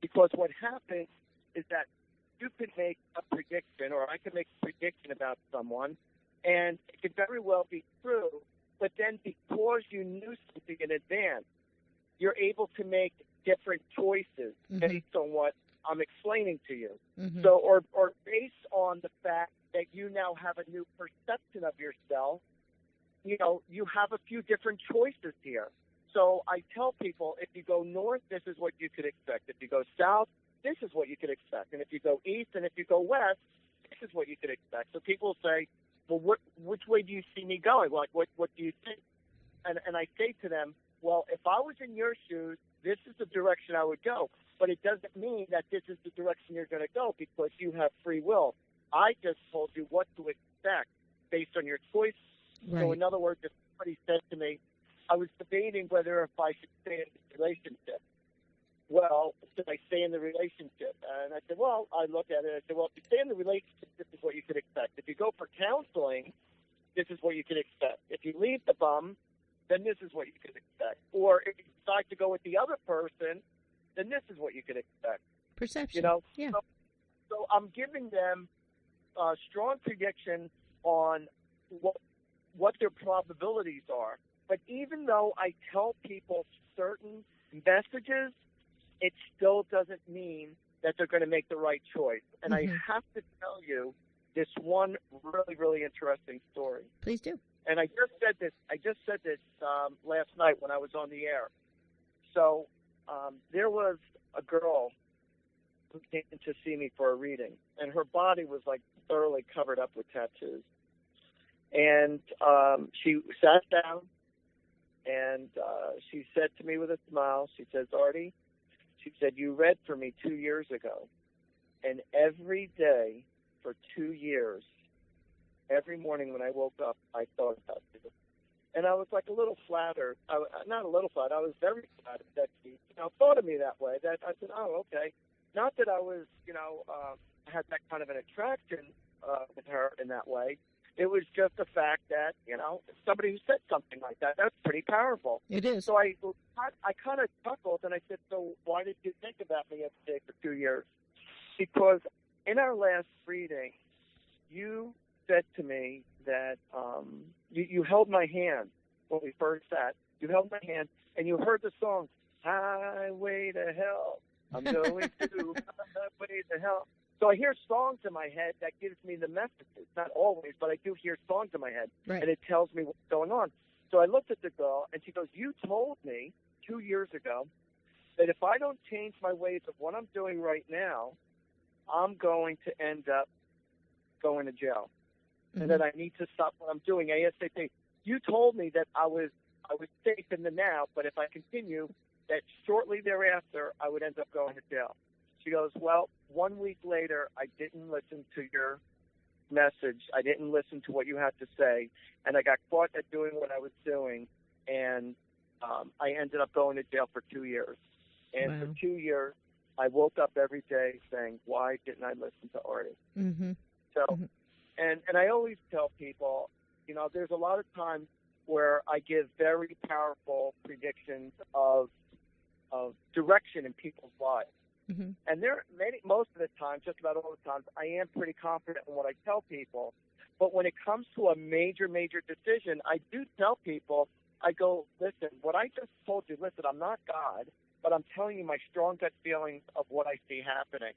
because what happens is that you could make a prediction, or I could make a prediction about someone, and it could very well be true. But then, because you knew something in advance, you're able to make different choices based on what I'm explaining to you. So, or based on the fact that you now have a new perception of yourself, you have a few different choices here. So I tell people, if you go north, this is what you could expect. If you go south, this is what you could expect. And if you go east and if you go west, this is what you could expect. So people say, well, which way do you see me going? Like, what do you think? And I say to them, well, if I was in your shoes, this is the direction I would go. But it doesn't mean that this is the direction you're going to go, because you have free will. I just told you what to expect based on your choice. Right. So in other words, if somebody said to me, I was debating whether if I should stay in the relationship. Well, should I stay in the relationship? And I said, well, I looked at it. I said, well, if you stay in the relationship, this is what you could expect. If you go for counseling, this is what you could expect. If you leave the bum, then this is what you could expect. Or if you decide to go with the other person, then this is what you could expect. Perception. Yeah. So I'm giving them a strong prediction on what their probabilities are. But even though I tell people certain messages, it still doesn't mean that they're going to make the right choice. And I have to tell you this one really, really interesting story. Please do. And I just said this last night when I was on the air. So there was a girl who came to see me for a reading, and her body was like thoroughly covered up with tattoos. And she sat down, and she said to me with a smile, she says, Artie, she said, you read for me 2 years ago, and every day for 2 years, every morning when I woke up, I thought about you. And I was like a little flattered. Not a little flattered. I was very flattered that she thought of me that way. That I said, oh, okay. Not that I was, had that kind of an attraction with her in that way. It was just the fact that, somebody who said something like that, that's pretty powerful. It is. So I kind of chuckled, and I said, so why did you think about me every day for 2 years? Because in our last reading, you said to me that you held my hand when we first sat. You held my hand, and you heard the song, Highway to Hell. I'm going to Highway to Hell. So I hear songs in my head that gives me the messages. Not always, but I do hear songs in my head, right. And it tells me what's going on. So I looked at the girl, and she goes, you told me 2 years ago that if I don't change my ways of what I'm doing right now, I'm going to end up going to jail. And that I need to stop what I'm doing ASAP. You told me that I was safe in the now, but if I continue, that shortly thereafter I would end up going to jail. She goes, well, 1 week later, I didn't listen to your message. I didn't listen to what you had to say, and I got caught at doing what I was doing, and I ended up going to jail for 2 years. And for 2 years, I woke up every day saying, why didn't I listen to Artie? So. And I always tell people, there's a lot of times where I give very powerful predictions of direction in people's lives. And most of the time, just about all the times, I am pretty confident in what I tell people. But when it comes to a major, major decision, I do tell people, I go, listen, what I just told you, listen, I'm not God, but I'm telling you my strong gut feelings of what I see happening.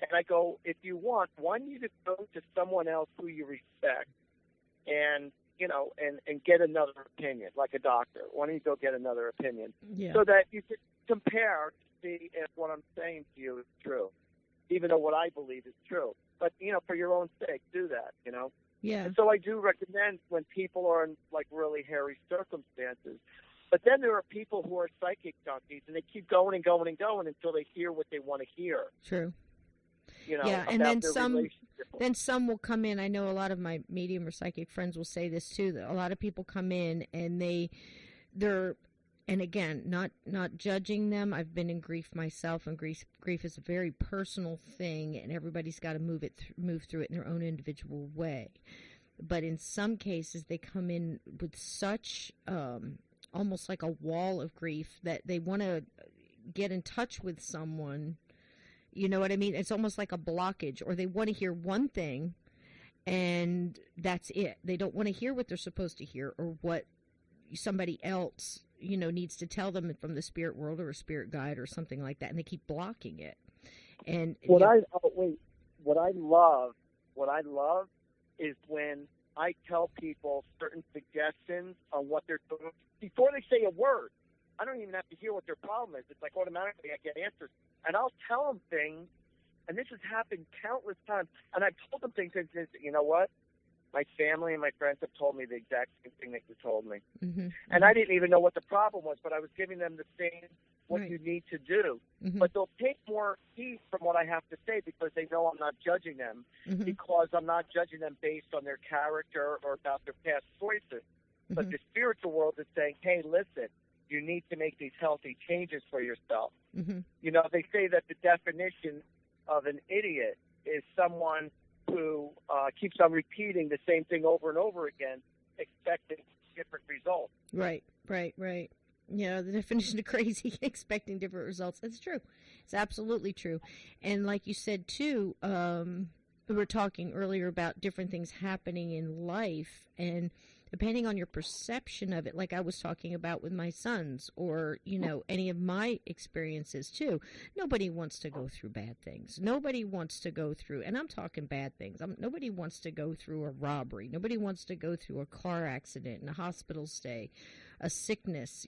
And I go, if you want, why don't you just go to someone else who you respect and, and get another opinion, like a doctor. Why don't you go get another opinion? Yeah. So that you can compare to see if what I'm saying to you is true, even though what I believe is true. But, for your own sake, do that, Yeah. And so I do recommend when people are in, like, really hairy circumstances. But then there are people who are psychic junkies, and they keep going and going and going until they hear what they want to hear. True. Yeah, and then some will come in. I know a lot of my medium or psychic friends will say this too. That a lot of people come in and they're And again, not judging them. I've been in grief myself, and grief is a very personal thing, and everybody's got to move through it in their own individual way. But in some cases, they come in with such almost like a wall of grief that they want to get in touch with someone. You know what I mean? It's almost like a blockage, or they want to hear one thing, and that's it. They don't want to hear what they're supposed to hear, or what somebody else, needs to tell them from the spirit world or a spirit guide or something like that, and they keep blocking it. And what I love is when I tell people certain suggestions on what they're doing before they say a word. I don't even have to hear what their problem is. It's like automatically I get answers, and I'll tell them things. And this has happened countless times. And I've told them things, and you know what? My family and my friends have told me the exact same thing that you told me. Mm-hmm. And I didn't even know what the problem was, but I was giving them the same, what Right. you need to do. Mm-hmm. But they'll take more heed from what I have to say because they know I'm not judging them, Mm-hmm. because I'm not judging them based on their character or about their past choices. But Mm-hmm. the spiritual world is saying, hey, listen, you need to make these healthy changes for yourself. Mm-hmm. They say that the definition of an idiot is someone who keeps on repeating the same thing over and over again, expecting different results. Right. The definition of crazy, expecting different results. That's true. It's absolutely true. And like you said, too, we were talking earlier about different things happening in life, and depending on your perception of it, like I was talking about with my sons, or, any of my experiences too. Nobody wants to go through bad things. Nobody wants to go through, and I'm talking bad things. Nobody wants to go through a robbery. Nobody wants to go through a car accident and a hospital stay, a sickness,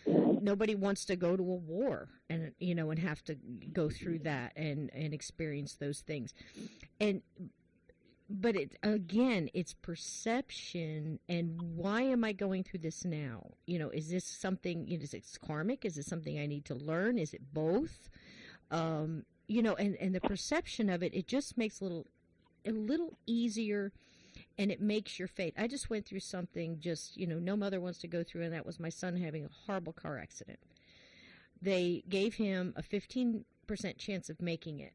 Nobody wants to go to a war and, and have to go through that and experience those things. But it's perception, and why am I going through this now? Is this something, is it karmic? Is it something I need to learn? Is it both? And the perception of it, it just makes a little easier, and it makes your faith. I just went through something no mother wants to go through, and that was my son having a horrible car accident. They gave him a 15% chance of making it,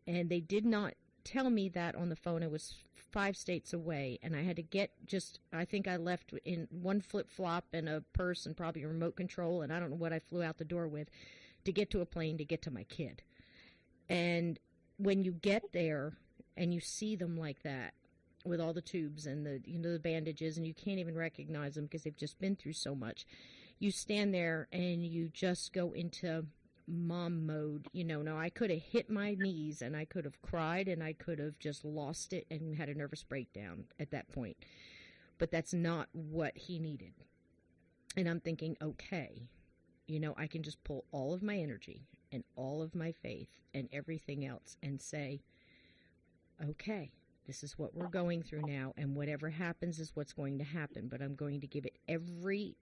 and they did not tell me that on the phone. It was 5 states away, and I had to get I think I left in one flip-flop and a purse and probably a remote control, and I don't know what I flew out the door with to get to a plane to get to my kid. And when you get there and you see them like that with all the tubes and the bandages, and you can't even recognize them because they've just been through so much, you stand there and you just go into mom mode. Now I could have hit my knees, and I could have cried, and I could have just lost it and had a nervous breakdown at that point. But that's not what he needed. And I'm thinking, okay, I can just pull all of my energy and all of my faith and everything else and say, okay, this is what we're going through now, and whatever happens is what's going to happen, but I'm going to give it every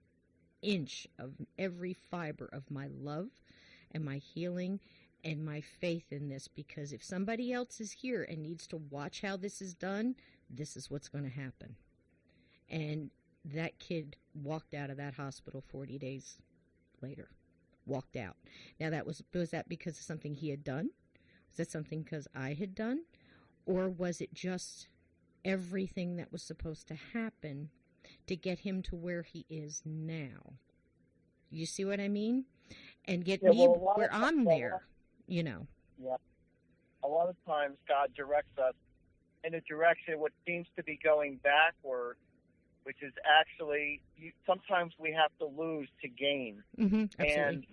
inch of every fiber of my love and my healing and my faith in this, because if somebody else is here and needs to watch how this is done, this is what's going to happen. And that kid walked out of that hospital 40 days later. Walked out. Now, was that because of something he had done? Was that something because I had done? Or was it just everything that was supposed to happen to get him to where he is now? You see what I mean? And get me where I'm there, Yeah. A lot of times God directs us in a direction what seems to be going backward, which is actually, sometimes we have to lose to gain. Mm-hmm, and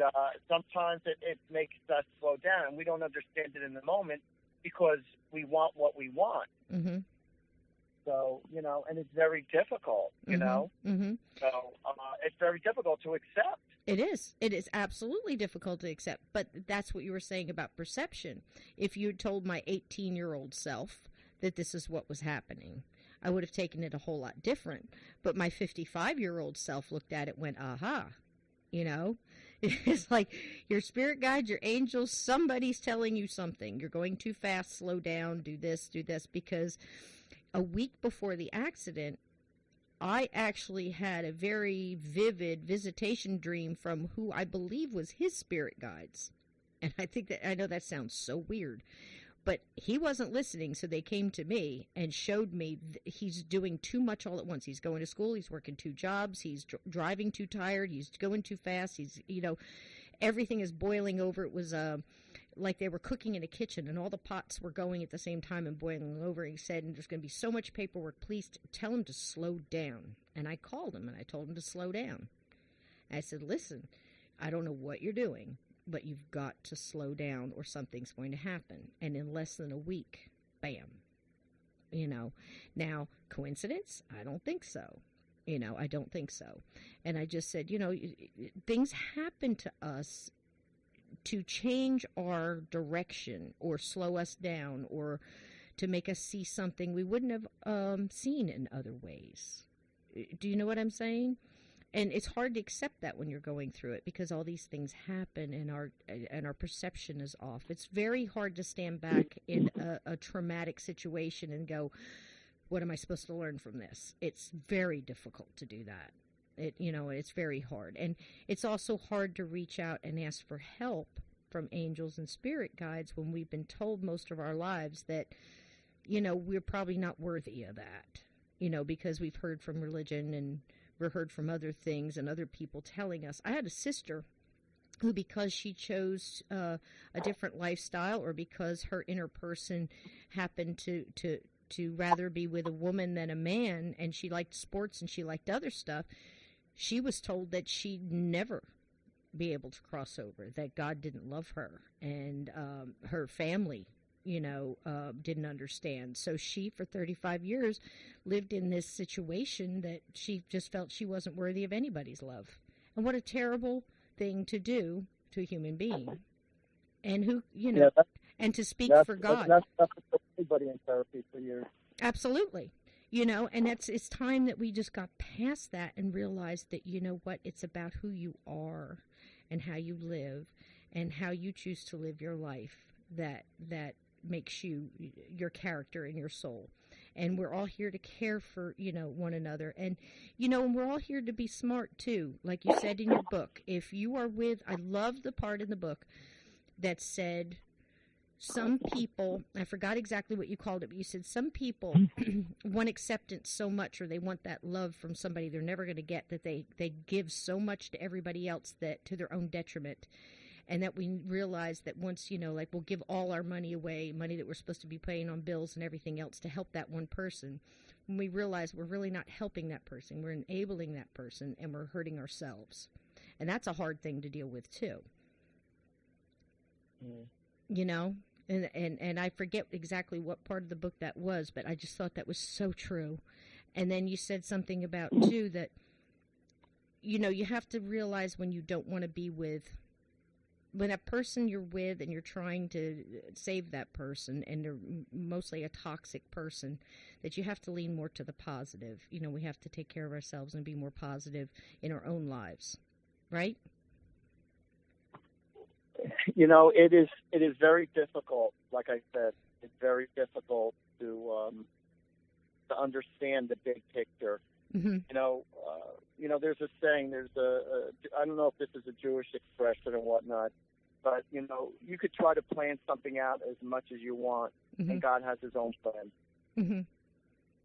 sometimes it makes us slow down, and we don't understand it in the moment because we want what we want. Mm-hmm. So, and it's very difficult, Mm-hmm. So it's very difficult to accept. It is. It is absolutely difficult to accept. But that's what you were saying about perception. If you had told my 18-year-old self that this is what was happening, I would have taken it a whole lot different. But my 55-year-old self looked at it and went, aha. It's like your spirit guide, your angels, somebody's telling you something. You're going too fast, slow down, do this, because a week before the accident, I actually had a very vivid visitation dream from who I believe was his spirit guides. And I know that sounds so weird, but he wasn't listening, so they came to me and showed me he's doing too much all at once. He's going to school, he's working 2 jobs, he's driving too tired, he's going too fast, he's, everything is boiling over. It was like they were cooking in a kitchen and all the pots were going at the same time and boiling over. He said, and there's going to be so much paperwork, please tell him to slow down. And I called him and I told him to slow down. I said, listen, I don't know what you're doing, but you've got to slow down or something's going to happen. And in less than a week, bam. Now, coincidence? I don't think so. I don't think so. And I just said, things happen to us to change our direction or slow us down or to make us see something we wouldn't have seen in other ways. Do you know what I'm saying? And it's hard to accept that when you're going through it because all these things happen and our perception is off. It's very hard to stand back in a traumatic situation and go, what am I supposed to learn from this? It's very difficult to do that. It's very hard. And it's also hard to reach out and ask for help from angels and spirit guides when we've been told most of our lives that, we're probably not worthy of that, because we've heard from religion and we've heard from other things and other people telling us. I had a sister who, because she chose a different lifestyle or because her inner person happened to rather be with a woman than a man, and she liked sports and she liked other stuff, she was told that she'd never be able to cross over, that God didn't love her, and her family, didn't understand. So she, for 35 years, lived in this situation that she just felt she wasn't worthy of anybody's love. And what a terrible thing to do to a human being. And who, and to speak for God. That's everybody in therapy for years. Absolutely. And it's time that we just got past that and realized that, it's about who you are and how you live and how you choose to live your life that makes you, your character and your soul. And we're all here to care for, one another. And, and we're all here to be smart too. Like you said in your book, if you are I love the part in the book that said, some people, I forgot exactly what you called it, but you said some people want acceptance so much, or they want that love from somebody they're never going to get, that they give so much to everybody else that to their own detriment. And that we realize that once, we'll give all our money away, money that we're supposed to be paying on bills and everything else to help that one person, when we realize we're really not helping that person, we're enabling that person, and we're hurting ourselves. And that's a hard thing to deal with too. And I forget exactly what part of the book that was, but I just thought that was so true. And then you said something about, too, that, you have to realize when you don't want to be with, when a person you're with and you're trying to save that person and they're mostly a toxic person, that you have to lean more to the positive. We have to take care of ourselves and be more positive in our own lives, right? It is very difficult. Like I said, it's very difficult to understand the big picture. Mm-hmm. There's a saying. I don't know if this is a Jewish expression or whatnot, but you could try to plan something out as much as you want, mm-hmm. and God has His own plan. Mm-hmm.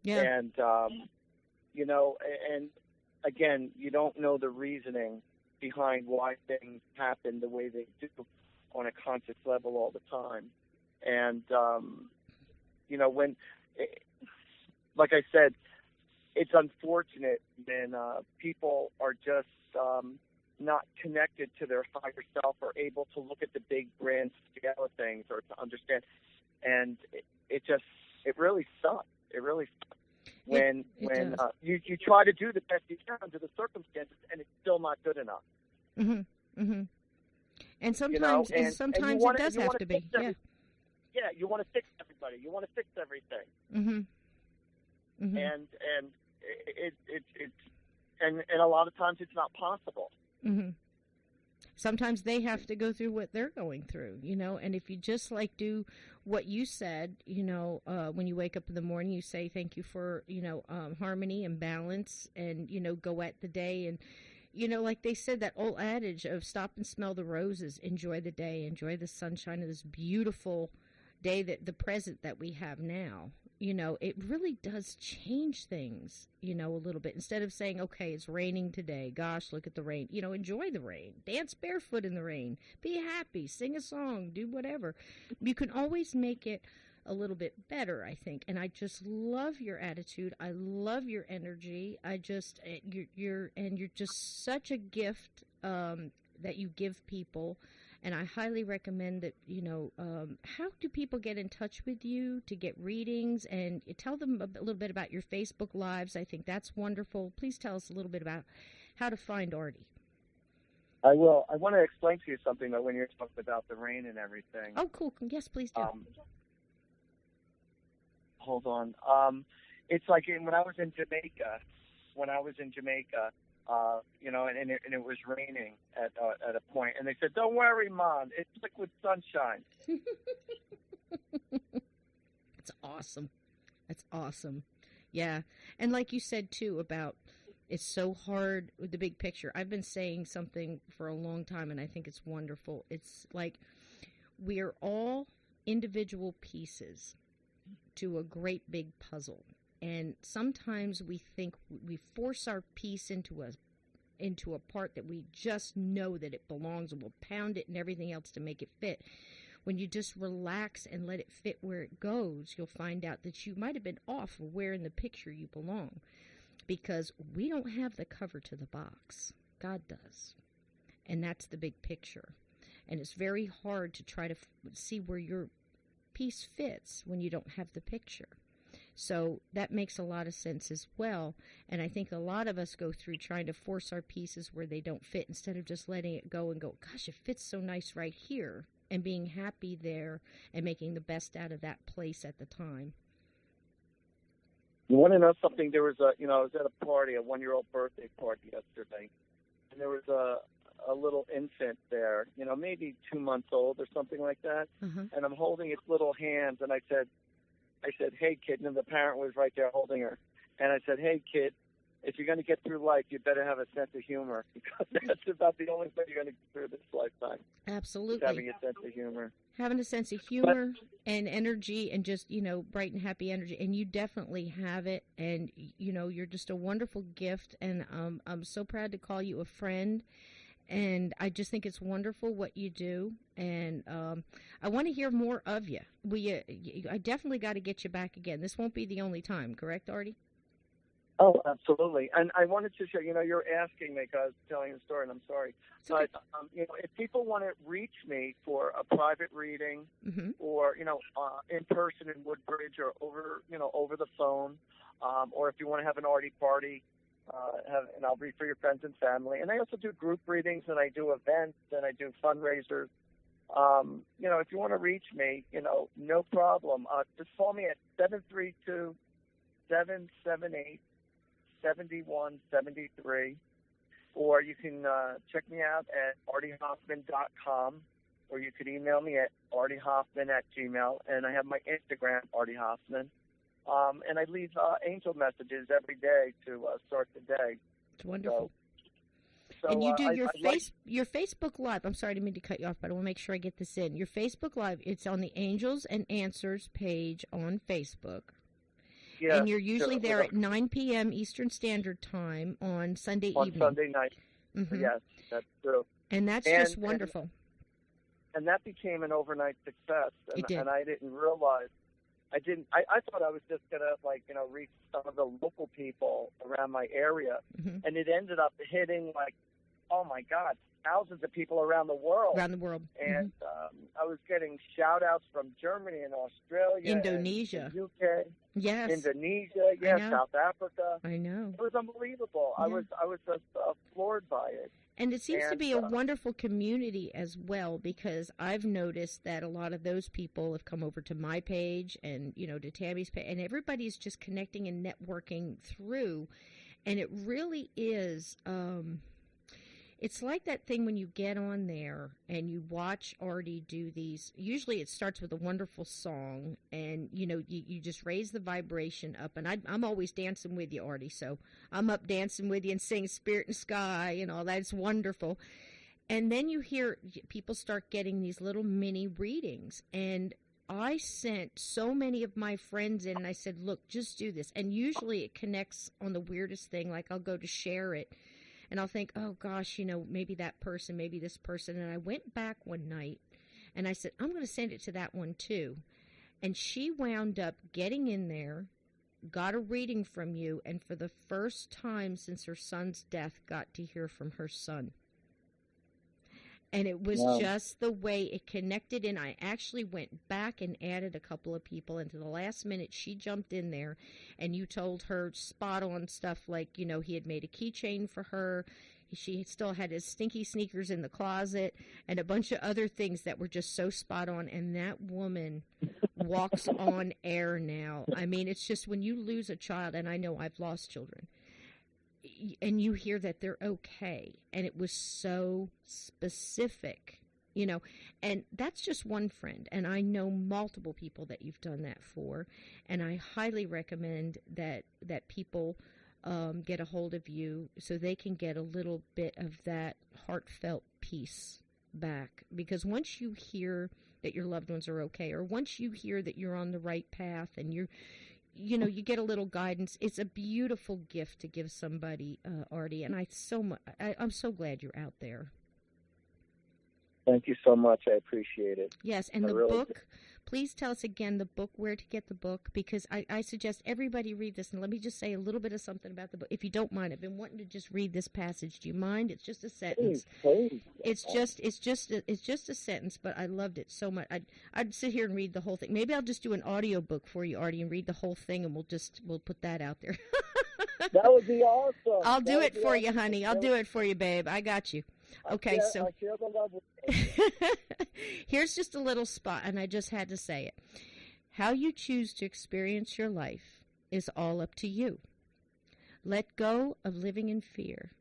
Yeah. And and again, you don't know the reasoning behind why things happen the way they do on a conscious level all the time. And, like I said, it's unfortunate when people are just not connected to their higher self or able to look at the big grand scale of things or to understand. And it really sucks. It really sucks. When you try to do the best you can under the circumstances, and it's still not good enough. Mm-hmm. Mm-hmm. And sometimes, and it does have to be. Yeah, you want to fix everybody. You want to fix everything. Mm-hmm. Mm-hmm. And it's a lot of times it's not possible. Mm-hmm. Sometimes they have to go through what they're going through, and if you just like do what you said, when you wake up in the morning, you say thank you for, harmony and balance, and, go at the day. And, like they said, that old adage of stop and smell the roses, enjoy the day, enjoy the sunshine of this beautiful day, that the present that we have now. It really does change things, a little bit. Instead of saying, okay, it's raining today. Gosh, look at the rain. Enjoy the rain. Dance barefoot in the rain. Be happy. Sing a song. Do whatever. You can always make it a little bit better, I think. And I just love your attitude. I love your energy. You're just such a gift that you give people. And I highly recommend that, how do people get in touch with you to get readings? And tell them a little bit about your Facebook Lives. I think that's wonderful. Please tell us a little bit about how to find Artie. I will. I want to explain to you something, though, when you're talking about the rain and everything. Oh, cool. Yes, please do. Hold on. It's like when I was in Jamaica, and it was raining at a point, and they said, "Don't worry, Mom, it's liquid sunshine." That's awesome. That's awesome. Yeah, and like you said too about it's so hard with the big picture. I've been saying something for a long time, and I think it's wonderful. It's like we're all individual pieces to a great big puzzle. And sometimes we think we force our piece into a part that we just know that it belongs, and we'll pound it and everything else to make it fit. When you just relax and let it fit where it goes, you'll find out that you might have been off of where in the picture you belong, because we don't have the cover to the box. God does. And that's the big picture. And it's very hard to try to see where your piece fits when you don't have the picture. So that makes a lot of sense as well. And I think a lot of us go through trying to force our pieces where they don't fit, instead of just letting it go and go, gosh, it fits so nice right here, and being happy there and making the best out of that place at the time. You want to know something? There was I was at a party, a 1-year-old birthday party yesterday, and there was a little infant there, maybe 2 months old or something like that. Uh-huh. And I'm holding its little hands, and I said, "Hey, kid," and the parent was right there holding her. And I said, "Hey, kid, if you're going to get through life, you better have a sense of humor, because that's about the only way you're going to get through this lifetime." Absolutely. Having a sense of humor. Having a sense of humor and energy, and just, bright and happy energy. And you definitely have it. And, you're just a wonderful gift. And I'm so proud to call you a friend. And I just think it's wonderful what you do, and I want to hear more of you. I definitely got to get you back again. This won't be the only time, correct, Artie? Oh, absolutely. And I wanted to show, you're asking me, because I was telling a story, and I'm sorry. Okay. But, if people want to reach me for a private reading, Mm-hmm. or, in person in Woodbridge, or over the phone, or if you want to have an Artie party, and I'll read for your friends and family. And I also do group readings, and I do events, and I do fundraisers. If you want to reach me, no problem. Just call me at 732-778-7173, or you can check me out at artiehoffman.com, or you could email me at artiehoffman@gmail, and I have my Instagram, Artie Hoffman. And I leave angel messages every day to start the day. It's wonderful. So and you do your Facebook Live. I'm sorry, I didn't mean to cut you off, but I want to make sure I get this in. Your Facebook Live, it's on the Angels and Answers page on Facebook. Yeah, and you're usually there at 9 p.m. Eastern Standard Time on Sunday evening. On Sunday night. Mm-hmm. Yes, that's true. And that's just wonderful. And that became an overnight success. And, it did. And I didn't realize. I thought I was just going to, reach some of the local people around my area. Mm-hmm. And it ended up hitting, oh, my God, thousands of people around the world. Around the world. And I was getting shout-outs from Germany and Australia. Indonesia. And the UK. Yes. Indonesia, yes, South Africa. I know. It was unbelievable. Yeah. I was just floored by it. And it seems to be a wonderful community as well, because I've noticed that a lot of those people have come over to my page and, to Tammy's page, and everybody's just connecting and networking through. And it really is, It's like that thing when you get on there and you watch Artie do these. Usually it starts with a wonderful song, and, you just raise the vibration up. And I'm always dancing with you, Artie, so I'm up dancing with you and singing Spirit in the Sky and all that. It's wonderful. And then you hear people start getting these little mini readings. And I sent so many of my friends in, and I said, look, just do this. And usually it connects on the weirdest thing. Like, I'll go to share it, and I'll think, oh, gosh, maybe that person, maybe this person. And I went back one night, and I said, I'm going to send it to that one, too. And she wound up getting in there, got a reading from you, and for the first time since her son's death, got to hear from her son. And it was just the way it connected in. I actually went back and added a couple of people, and to the last minute she jumped in there, and you told her spot on stuff like, he had made a keychain for her. She still had his stinky sneakers in the closet and a bunch of other things that were just so spot on. And that woman walks on air now. I mean, it's just when you lose a child, and I know I've lost children, and you hear that they're okay, and it was so specific, and that's just one friend, and I know multiple people that you've done that for, and I highly recommend that people get a hold of you so they can get a little bit of that heartfelt peace back, because once you hear that your loved ones are okay, or once you hear that you're on the right path and you get a little guidance. It's a beautiful gift to give somebody, Artie, and I'm so glad you're out there. Thank you so much. I appreciate it. Yes, and book, please tell us again the book, where to get the book, because I suggest everybody read this. And let me just say a little bit of something about the book, if you don't mind. I've been wanting to just read this passage. Do you mind? It's just a sentence. Please. It's just a sentence, but I loved it so much. I'd sit here and read the whole thing. Maybe I'll just do an audio book for you, Artie, and read the whole thing, and we'll put that out there. That would be awesome. I'll do it for you, honey. I'll do it for you, babe. I got you. Okay, so here's just a little spot, and I just had to say it. How you choose to experience your life is all up to you. Let go of living in fear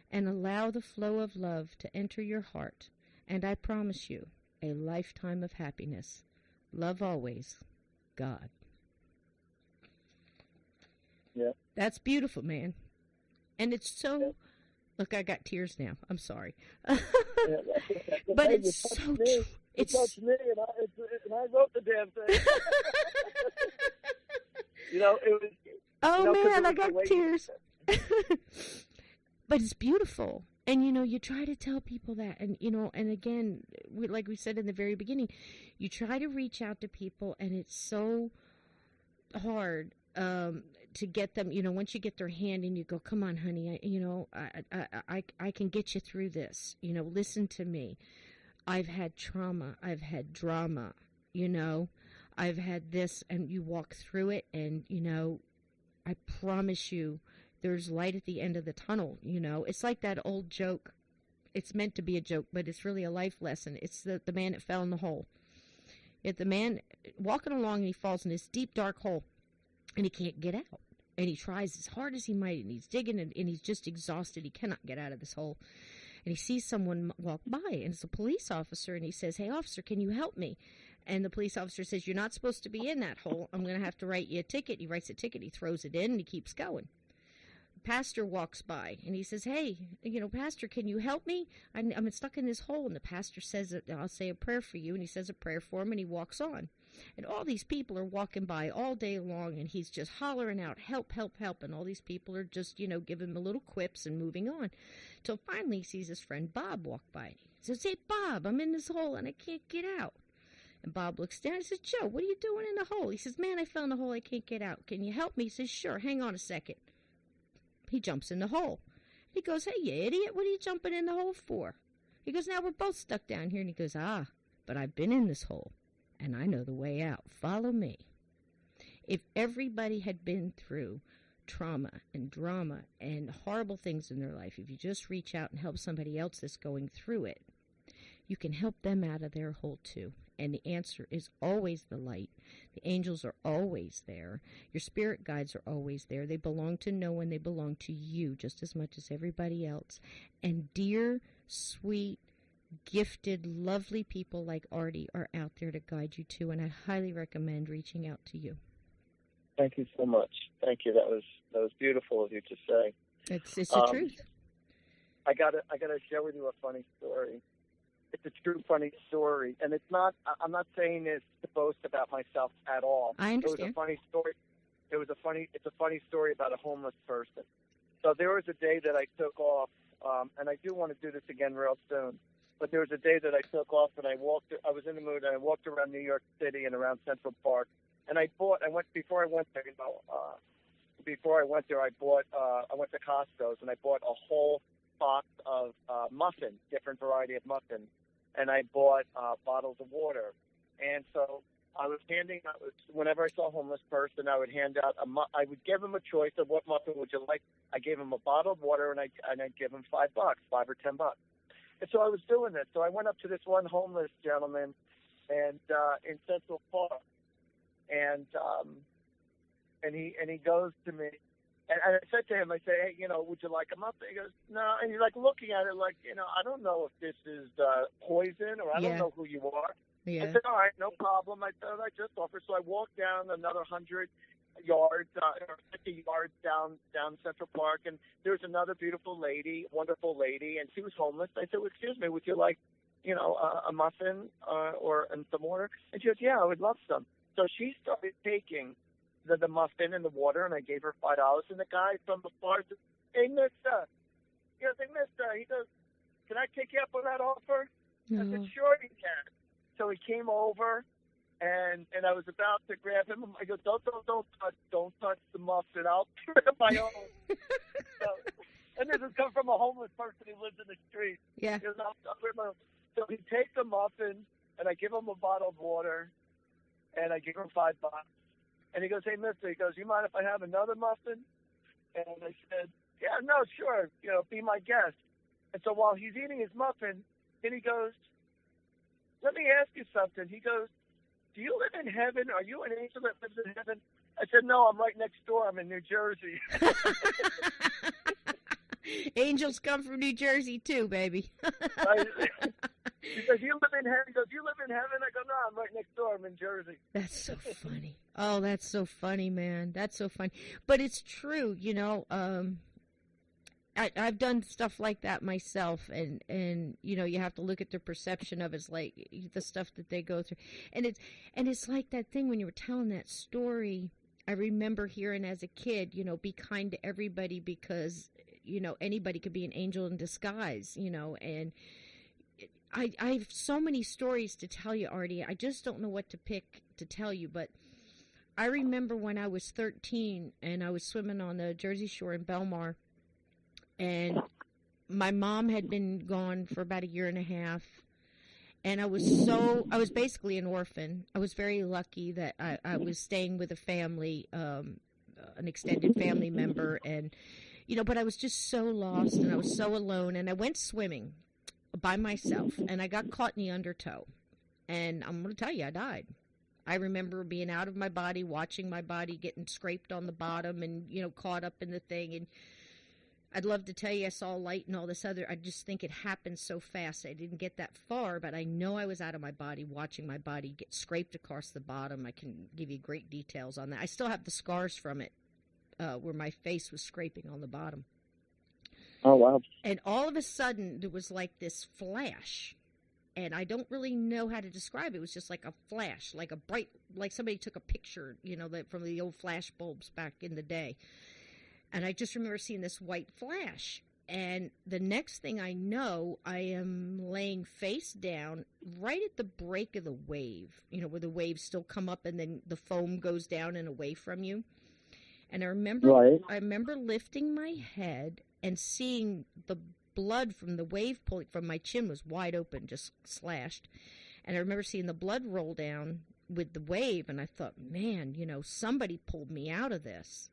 and allow the flow of love to enter your heart, and I promise you a lifetime of happiness. Love always, God. Yeah. That's beautiful, man. And it's so... Yeah. Look, I got tears now. I'm sorry. But it's so true. It touched me, and I wrote the damn thing. It was... Oh, man, I got tears. But it's beautiful. And, you try to tell people that. And, and again, like we said in the very beginning, you try to reach out to people, and it's so hard to get them, once you get their hand and you go, come on, honey, I can get you through this. Listen to me. I've had trauma. I've had drama. I've had this, and you walk through it, and, I promise you there's light at the end of the tunnel. It's like that old joke. It's meant to be a joke, but it's really a life lesson. It's the man that fell in the hole. The man walking along, and he falls in this deep, dark hole. And he can't get out. And he tries as hard as he might, and he's digging, and he's just exhausted. He cannot get out of this hole. And he sees someone walk by, and it's a police officer, and he says, hey, officer, can you help me? And the police officer says, you're not supposed to be in that hole. I'm going to have to write you a ticket. He writes a ticket, he throws it in, and he keeps going. The pastor walks by, and he says, hey, pastor, can you help me? I'm stuck in this hole. And the pastor says, I'll say a prayer for you. And he says a prayer for him, and he walks on. And all these people are walking by all day long, and he's just hollering out, help, help, help. And all these people are just, giving him a little quips and moving on. Till finally he sees his friend Bob walk by. He says, hey, Bob, I'm in this hole, and I can't get out. And Bob looks down and says, Joe, what are you doing in the hole? He says, man, I fell in the hole. I can't get out. Can you help me? He says, sure, hang on a second. He jumps in the hole. He goes, hey, you idiot, what are you jumping in the hole for? He goes, now we're both stuck down here. And he goes, but I've been in this hole, and I know the way out. Follow me. If everybody had been through trauma and drama and horrible things in their life, if you just reach out and help somebody else that's going through it, you can help them out of their hole too. And the answer is always the light. The angels are always there. Your spirit guides are always there. They belong to no one. They belong to you just as much as everybody else. And dear sweet, gifted, lovely people like Artie are out there to guide you to, and I highly recommend reaching out to you. Thank you so much. Thank you. That was beautiful of you to say. It's the truth. I gotta share with you a funny story. It's a true funny story, and it's not. I'm not saying this to boast about myself at all. I understand. It was a funny story. It's a funny story about a homeless person. So there was a day that I took off, and I do want to do this again real soon. But there was a day that I took off, and I was in the mood, and I walked around New York City and around Central Park, and before I went there, I went to Costco's, and I bought a whole box of muffins, different variety of muffins, and I bought bottles of water. And so I was handing out, whenever I saw a homeless person, I would hand out I would give them a choice of what muffin would you like. I gave them a bottle of water, and I'd give them $5, $5 or $10. And so I was doing this. So I went up to this one homeless gentleman, and in Central Park, and he goes to me, and I said to him, I say, hey, would you like a muffin? He goes, no, and he's like looking at it like, I don't know if this is poison, or I don't know who you are. Yeah. I said, all right, no problem. I thought I just offered. So I walked down another 100 yards, or 50 yards down Central Park, and there was another beautiful lady, wonderful lady, and she was homeless. I said, well, excuse me, would you like, a muffin and some water? And she goes, yeah, I would love some. So she started taking the muffin and the water, and I gave her $5. And the guy from the bar said, hey, mister. He goes, hey, mister. He goes, can I take you up on that offer? I said, sure you can. So he came over, and I was about to grab him. I go, don't touch the muffin. I'll trim my own. And this is coming from a homeless person who lives in the street. Yeah. He goes, so he takes the muffin, and I give him a bottle of water, and I give him $5. And he goes, hey, mister, he goes, you mind if I have another muffin? And I said, yeah, no, sure, be my guest. And so while he's eating his muffin, then he goes, let me ask you something. He goes, do you live in heaven? Are you an angel that lives in heaven? I said, no, I'm right next door. I'm in New Jersey. Angels come from New Jersey too, baby. He says, you live in heaven? He goes, you live in heaven? I go, no, I'm right next door. I'm in Jersey. That's so funny. Oh, that's so funny, man. That's so funny. But it's true, I've done stuff like that myself, and you have to look at their perception of it's like the stuff that they go through, and it's like that thing when you were telling that story. I remember hearing as a kid, be kind to everybody because anybody could be an angel in disguise, and I have so many stories to tell you, Artie. I just don't know what to pick to tell you, but I remember when I was 13 and I was swimming on the Jersey Shore in Belmar. And my mom had been gone for about 1.5 years, and I was basically an orphan. I was very lucky that I was staying with a family, an extended family member, and, but I was just so lost, and I was so alone, and I went swimming by myself, and I got caught in the undertow, and I'm going to tell you, I died. I remember being out of my body, watching my body getting scraped on the bottom and, caught up in the thing, and I'd love to tell you I saw light and all this other. I just think it happened so fast. I didn't get that far, but I know I was out of my body, watching my body get scraped across the bottom. I can give you great details on that. I still have the scars from it, where my face was scraping on the bottom. Oh, wow. And all of a sudden, there was like this flash, and I don't really know how to describe it. It was just like a flash, like a bright, like somebody took a picture, from the old flash bulbs back in the day. And I just remember seeing this white flash. And the next thing I know, I am laying face down right at the break of the wave, where the waves still come up and then the foam goes down and away from you. And I remember lifting my head and seeing the blood from the wave pulling from my chin was wide open, just slashed. And I remember seeing the blood roll down with the wave. And I thought, man, somebody pulled me out of this.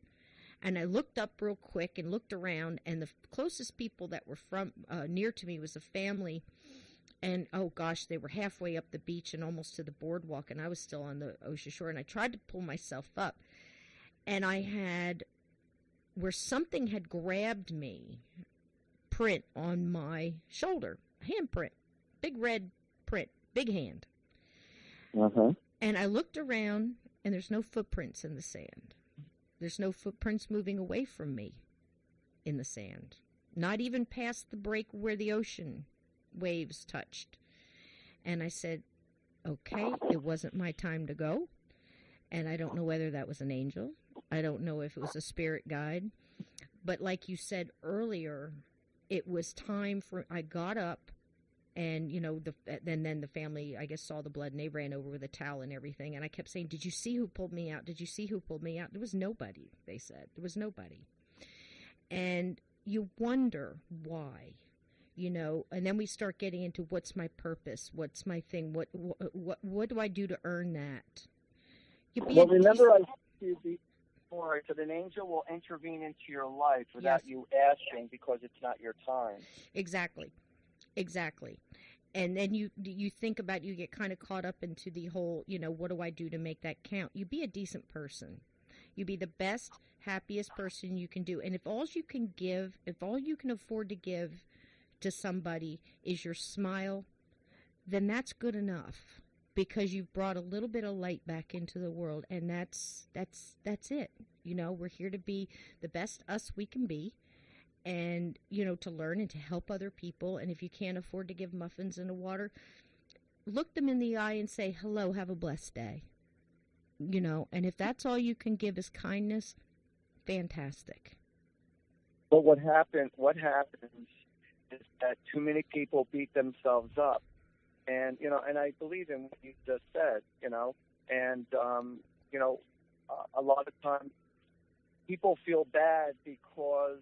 And I looked up real quick and looked around, and the closest people that were from near to me was a family. And, oh, gosh, they were halfway up the beach and almost to the boardwalk, and I was still on the ocean shore. And I tried to pull myself up, and I had, where something had grabbed me, print on my shoulder. handprint, big red print, big hand. Uh-huh. And I looked around, and there's no footprints in the sand. There's no footprints moving away from me in the sand. Not even past the break where the ocean waves touched. And I said, okay, it wasn't my time to go. And I don't know whether that was an angel. I don't know if it was a spirit guide. But like you said earlier, it was time for, I got up, and, you know, then the family, I guess, saw the blood, and they ran over with a towel and everything. And I kept saying, did you see who pulled me out? Did you see who pulled me out? There was nobody, they said. There was nobody. And you wonder why, you know, and then we start getting into what's my purpose? What's my thing? What do I do to earn that? Well, remember I said to you before, that an angel will intervene into your life without you asking, because it's not your time. Exactly. And then you think about, you get kind of caught up into the whole, you know, what do I do to make that count? You be a decent person. You be the best, happiest person you can do. And if all you can give, if all you can afford to give to somebody is your smile, then that's good enough, because you've brought a little bit of light back into the world. And that's it. You know, we're here to be the best us we can be, and, you know, to learn and to help other people. And if you can't afford to give muffins and a water, look them in the eye and say, hello, have a blessed day. You know, and if that's all you can give is kindness, fantastic. But what happens is that too many people beat themselves up. And, you know, and I believe in what you just said, you know, and, you know, a lot of times people feel bad because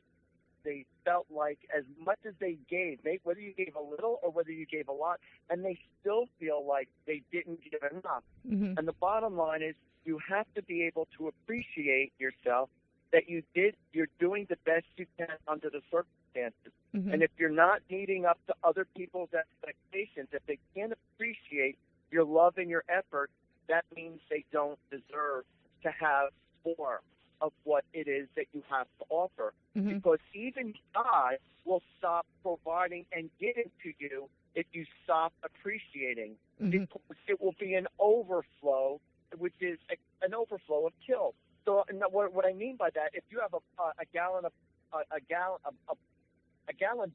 they felt like as much as they gave, whether you gave a little or whether you gave a lot, and they still feel like they didn't give enough. Mm-hmm. And the bottom line is, you have to be able to appreciate yourself, that you're doing the best you can under the circumstances. Mm-hmm. And if you're not meeting up to other people's expectations, if they can't appreciate your love and your effort, that means they don't deserve to have more of what it is that you have to offer. Mm-hmm. Because even God will stop providing and giving to you if you stop appreciating. Mm-hmm. Because it will be an overflow, which is an overflow of guilt. So what I mean by that, if you have a gallon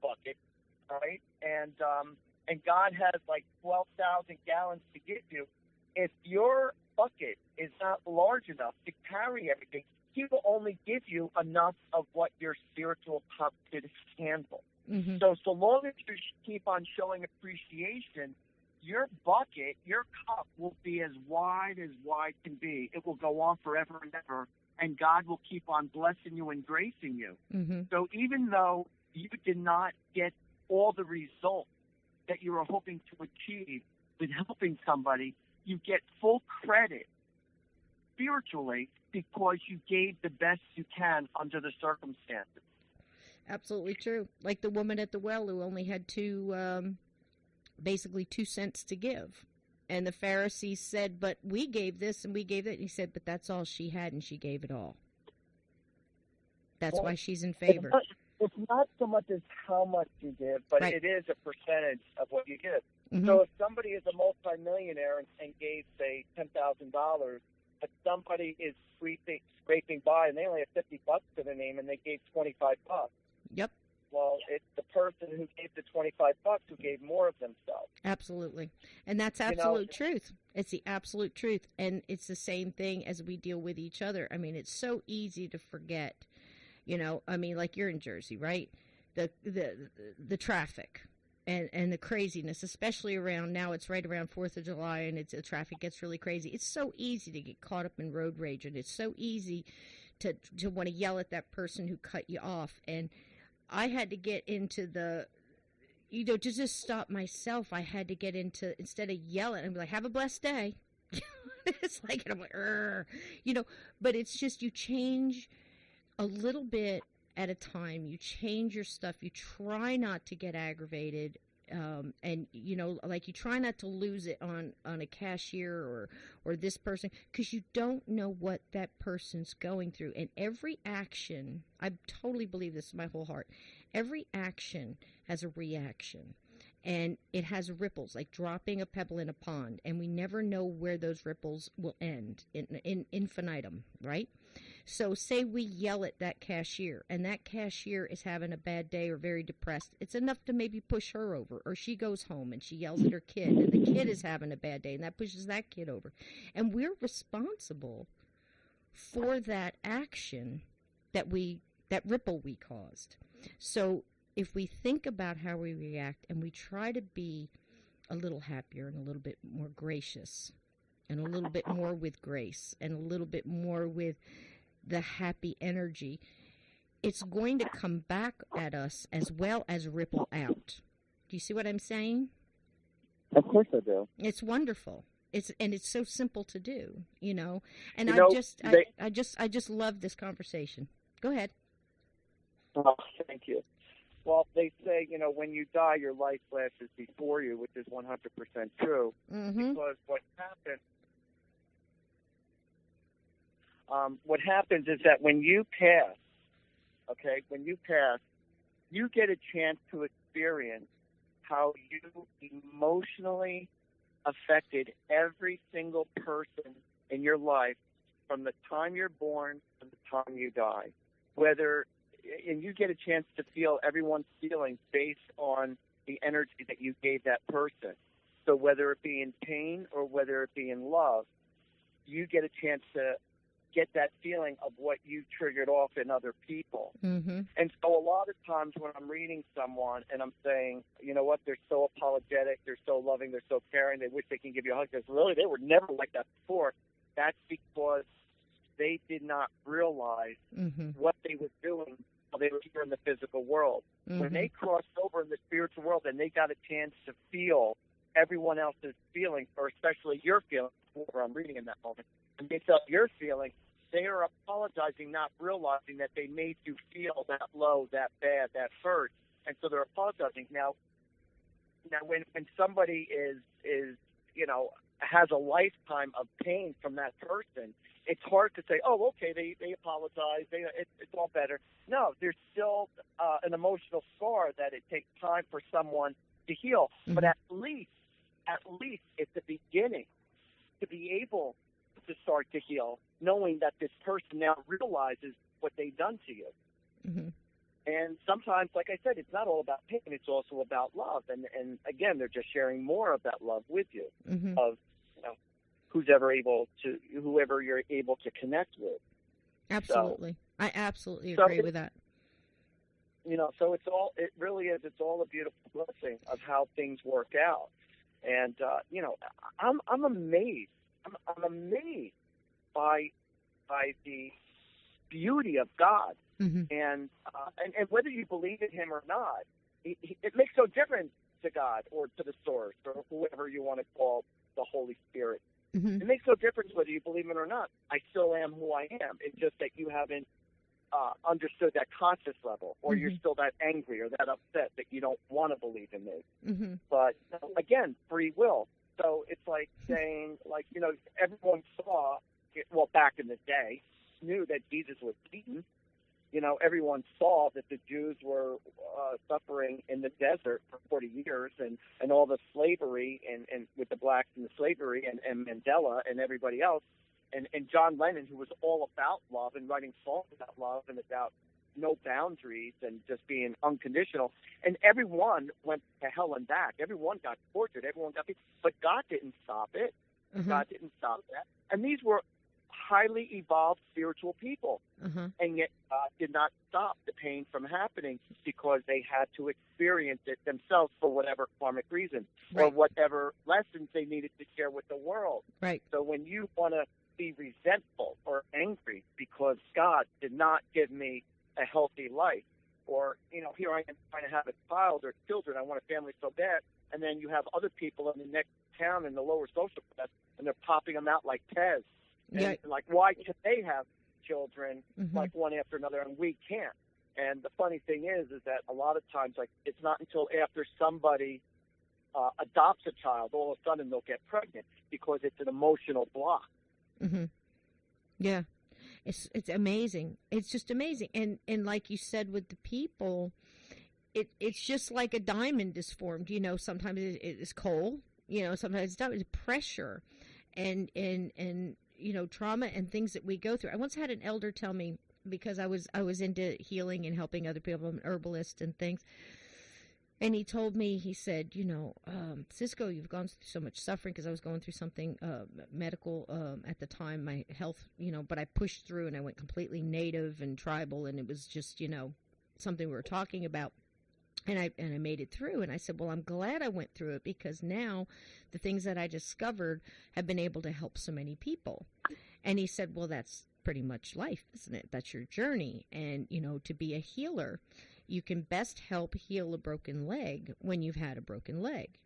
bucket, right, and God has like 12,000 gallons to give you, if your bucket is not large enough to carry everything, He will only give you enough of what your spiritual cup could handle. Mm-hmm. So long as you keep on showing appreciation, your bucket, your cup will be as wide can be. It will go on forever and ever, and God will keep on blessing you and gracing you. Mm-hmm. So even though you did not get all the results that you were hoping to achieve with helping somebody, you get full credit spiritually because you gave the best you can under the circumstances. Absolutely true. Like the woman at the well who only had basically 2 cents to give. And the Pharisees said, but we gave this and we gave that. And he said, but that's all she had, and she gave it all. That's why she's in favor. It's not so much as how much you give, but right. It is a percentage of what you give. Mm-hmm. So if somebody is a multimillionaire and gave, say, $10,000, but somebody is scraping by and they only have $50 to their name and they gave $25. Yep. Well, it's the person who gave the $25 who gave more of themselves. Absolutely. And that's absolute truth. It's the absolute truth. And it's the same thing as we deal with each other. I mean, it's so easy to forget, you know, I mean, like you're in Jersey, right? The traffic and the craziness, especially around now, it's right around 4th of July and the traffic gets really crazy. It's so easy to get caught up in road rage, and it's so easy to want to yell at that person who cut you off. And I had to get into to just stop myself. I had to get into, instead of yelling, I'd be like, have a blessed day. It's like, and I'm like, you know, but it's just, you change a little bit at a time. You change your stuff. You try not to get aggravated. And, you know, like you try not to lose it on a cashier or this person, because you don't know what that person's going through. And every action, I totally believe this with my whole heart, every action has a reaction. and it has ripples, like dropping a pebble in a pond, and we never know where those ripples will end in infinitum, right? So say we yell at that cashier, and that cashier is having a bad day or very depressed. It's enough to maybe push her over, or she goes home and she yells at her kid, and the kid is having a bad day, and that pushes that kid over. And we're responsible for that action that ripple we caused. So if we think about how we react and we try to be a little happier and a little bit more gracious and a little bit more with grace and a little bit more with the happy energy, it's going to come back at us as well as ripple out. Do you see what I'm saying? Of course I do. It's wonderful. It's so simple to do, you know. And I just love this conversation. Go ahead. Oh, thank you. Well, they say, you know, when you die, your life flashes before you, which is 100% true. Mm-hmm. Because what happens is that when you pass, you get a chance to experience how you emotionally affected every single person in your life from the time you're born to the time you die. And you get a chance to feel everyone's feelings based on the energy that you gave that person. So whether it be in pain or whether it be in love, you get a chance to get that feeling of what you triggered off in other people. Mm-hmm. And so a lot of times when I'm reading someone and I'm saying, you know what, they're so apologetic, they're so loving, they're so caring, they wish they can give you a hug. Because really, they were never like that before. That's because they did not realize what they were doing while they were here in the physical world. Mm-hmm. When they crossed over in the spiritual world and they got a chance to feel everyone else's feelings, or especially your feelings, where I'm reading in that moment, and they felt your feelings, they are apologizing, not realizing that they made you feel that low, that bad, that hurt, and so they're apologizing. Now when somebody is you know, has a lifetime of pain from that person, it's hard to say, oh, okay, they apologize, it's all better. No, there's still an emotional scar that it takes time for someone to heal. Mm-hmm. But at least it's the beginning to be able to start to heal, knowing that this person now realizes what they've done to you. Mm-hmm. And sometimes, like I said, it's not all about pain, it's also about love. And again, they're just sharing more of that love with you, mm-hmm. of, you know, whoever you're able to connect with. Absolutely. So, I absolutely agree with that. You know, so it's all a beautiful blessing of how things work out. And, you know, I'm amazed. I'm amazed by the beauty of God. Mm-hmm. And whether you believe in him or not, it makes no difference to God or to the source or whoever you want to call the Holy Spirit. Mm-hmm. It makes no difference whether you believe it or not. I still am who I am. It's just that you haven't understood that conscious level, or mm-hmm. you're still that angry or that upset that you don't want to believe in me. Mm-hmm. But again, free will. So it's like saying, like, you know, everyone saw, well, back in the day, knew that Jesus was beaten. You know, everyone saw that the Jews were suffering in the desert for 40 years and all the slavery and with the blacks and the slavery and Mandela and everybody else. And John Lennon, who was all about love and writing songs about love and about no boundaries and just being unconditional. And everyone went to hell and back. Everyone got tortured. Everyone got beat. But God didn't stop it. Mm-hmm. God didn't stop that. And these were highly evolved spiritual people. Mm-hmm. And yet God did not stop the pain from happening because they had to experience it themselves for whatever karmic reason, right, or whatever lessons they needed to share with the world. Right. So when you want to be resentful or angry because God did not give me a healthy life, or, you know, here I am trying to have a child or children, I want a family so bad, and then you have other people in the next town in the lower social class, and they're popping them out like Pez. And yeah. like, why can they have children mm-hmm. like one after another and we can't? And the funny thing is that a lot of times, like, it's not until after somebody adopts a child, all of a sudden they'll get pregnant because it's an emotional block. Mm-hmm. Yeah. It's amazing. It's just amazing. And like you said with the people, it's just like a diamond is formed. Sometimes it's coal. Sometimes it's pressure, and trauma and things that we go through. I once had an elder tell me, because I was into healing and helping other people. I'm an herbalist and things. And he told me, he said, Cisco, you've gone through so much suffering, because I was going through something medical at the time, my health, but I pushed through and I went completely native and tribal, and it was just, something we were talking about. And I made it through. And I said, well, I'm glad I went through it, because now the things that I discovered have been able to help so many people. And he said, well, that's pretty much life, isn't it? That's your journey. And, to be a healer, you can best help heal a broken leg when you've had a broken leg.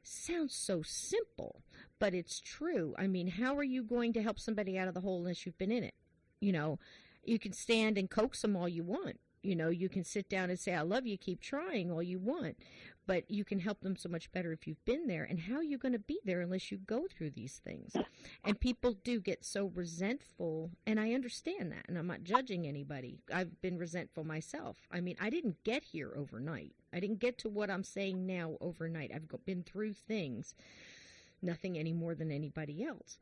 Sounds so simple, but it's true. I mean, how are you going to help somebody out of the hole unless you've been in it? You can stand and coax them all you want. You can sit down and say, I love you, keep trying all you want, but you can help them so much better if you've been there. And how are you going to be there unless you go through these things? And people do get so resentful, and I understand that, and I'm not judging anybody. I've been resentful myself. I mean, I didn't get here overnight. I didn't get to what I'm saying now overnight. I've been through things, nothing any more than anybody else.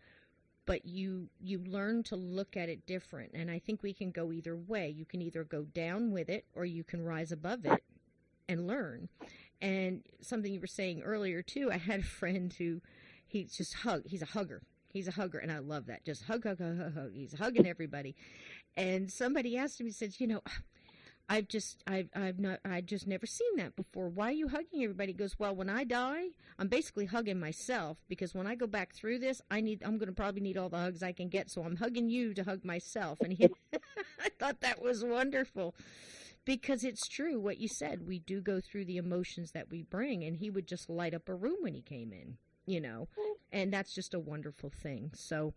But you learn to look at it different. And I think we can go either way. You can either go down with it, or you can rise above it and learn. And something you were saying earlier, too, I had a friend who, he's a hugger. He's a hugger, and I love that. Just hug, hug, hug, hug, hug. He's hugging everybody. And somebody asked him, he said, I've just never seen that before. Why are you hugging everybody? He goes, well, when I die, I'm basically hugging myself, because when I go back through this, I'm going to probably need all the hugs I can get. So I'm hugging you to hug myself. And I thought that was wonderful, because it's true what you said. We do go through the emotions that we bring, and he would just light up a room when he came in, and that's just a wonderful thing. So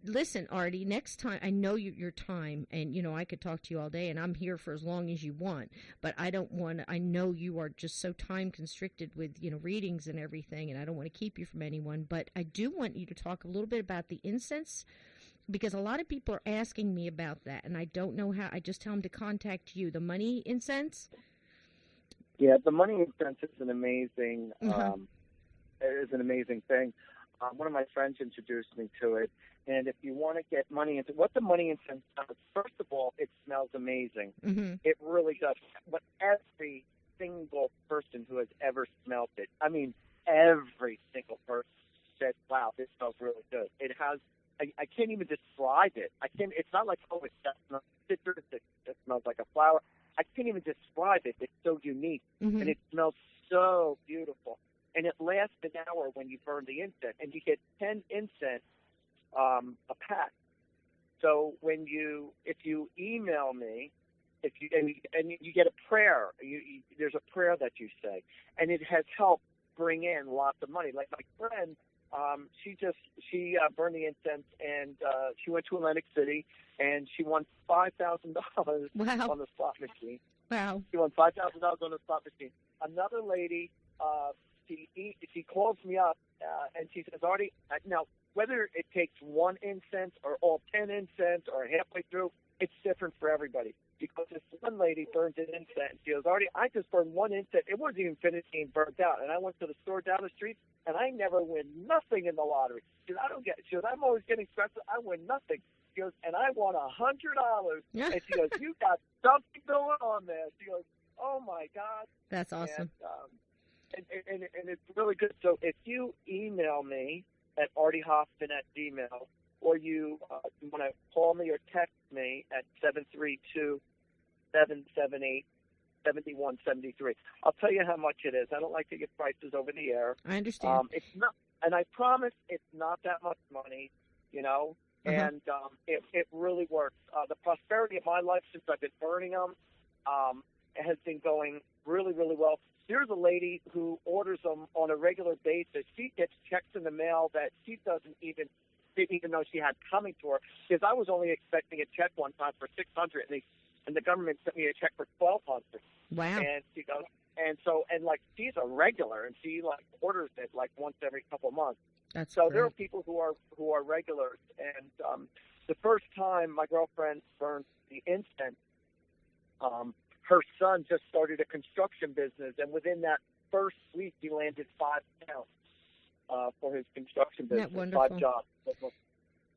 listen, Artie, next time, I know your time, and, I could talk to you all day, and I'm here for as long as you want, but I know you are just so time constricted with, readings and everything, and I don't want to keep you from anyone, but I do want you to talk a little bit about the incense, because a lot of people are asking me about that, and I don't know how. I just tell them to contact you. The money incense? Yeah, the money incense is an amazing, thing. One of my friends introduced me to it, and if you want to get money into what the money incense does, first of all, it smells amazing. Mm-hmm. It really does. But every single person who has ever smelled it, I mean, every single person said, "Wow, this smells really good." It has. I can't even describe it. It's not like, oh, it smells citrus. It smells like a flower. I can't even describe it. It's so unique, mm-hmm. and it smells so beautiful. And it lasts an hour when you burn the incense, and you get 10 incense a pack. So if you email me, and you get a prayer, there's a prayer that you say, and it has helped bring in lots of money. Like my friend, she burned the incense, and she went to Atlantic City, and she won $5,000 wow. on the slot machine. Wow! She won $5,000 on the slot machine. Another lady. She calls me up and she says, Artie, now whether it takes one incense or all 10 incense or halfway through, it's different for everybody. Because this one lady burned an incense. She goes, Artie, I just burned one incense. It wasn't even finished being burnt out. And I went to the store down the street, and I never win nothing in the lottery. She goes, I'm always getting stressed. I win nothing. She goes, and I won $100. And she goes, you got something going on there. She goes, oh, my God. That's awesome. And it's really good. So if you email me at artiehoffman@gmail, or you want to call me or text me at 732-778-7173, I'll tell you how much it is. I don't like to give prices over the air. I understand. It's not, and I promise it's not that much money, and it really works. The prosperity of my life since I've been burning them has been going really, really well. There's a lady who orders them on a regular basis. She gets checks in the mail that she didn't even know she had coming to her. Because I was only expecting a check one time for $600, and the government sent me a check for $1,200. Wow! And she goes, she's a regular, and she orders it once every couple of months. That's so great. There are people who are regulars, and the first time my girlfriend burned the incense, her son just started a construction business, and within that first week, he landed 5 accounts for his construction business. Isn't that wonderful? 5 jobs.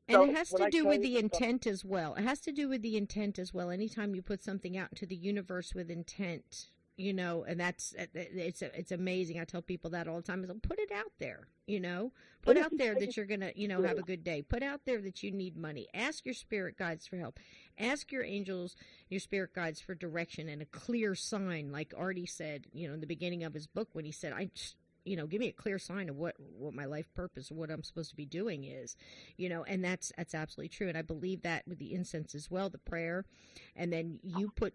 And So it has to do with the intent as well. It has to do with the intent as well. Anytime you put something out into the universe with intent, you know, and it's amazing. I tell people that all the time. Is put it out there, you know. Put out there that you're going to, you know, have a good day. Put out there that you need money. Ask your spirit guides for help. Ask your angels, your spirit guides for direction and a clear sign, like Artie said, you know, in the beginning of his book when he said, you know, give me a clear sign of what my life purpose or what I'm supposed to be doing is, you know, and that's absolutely true. And I believe that with the incense as well, the prayer, and then you put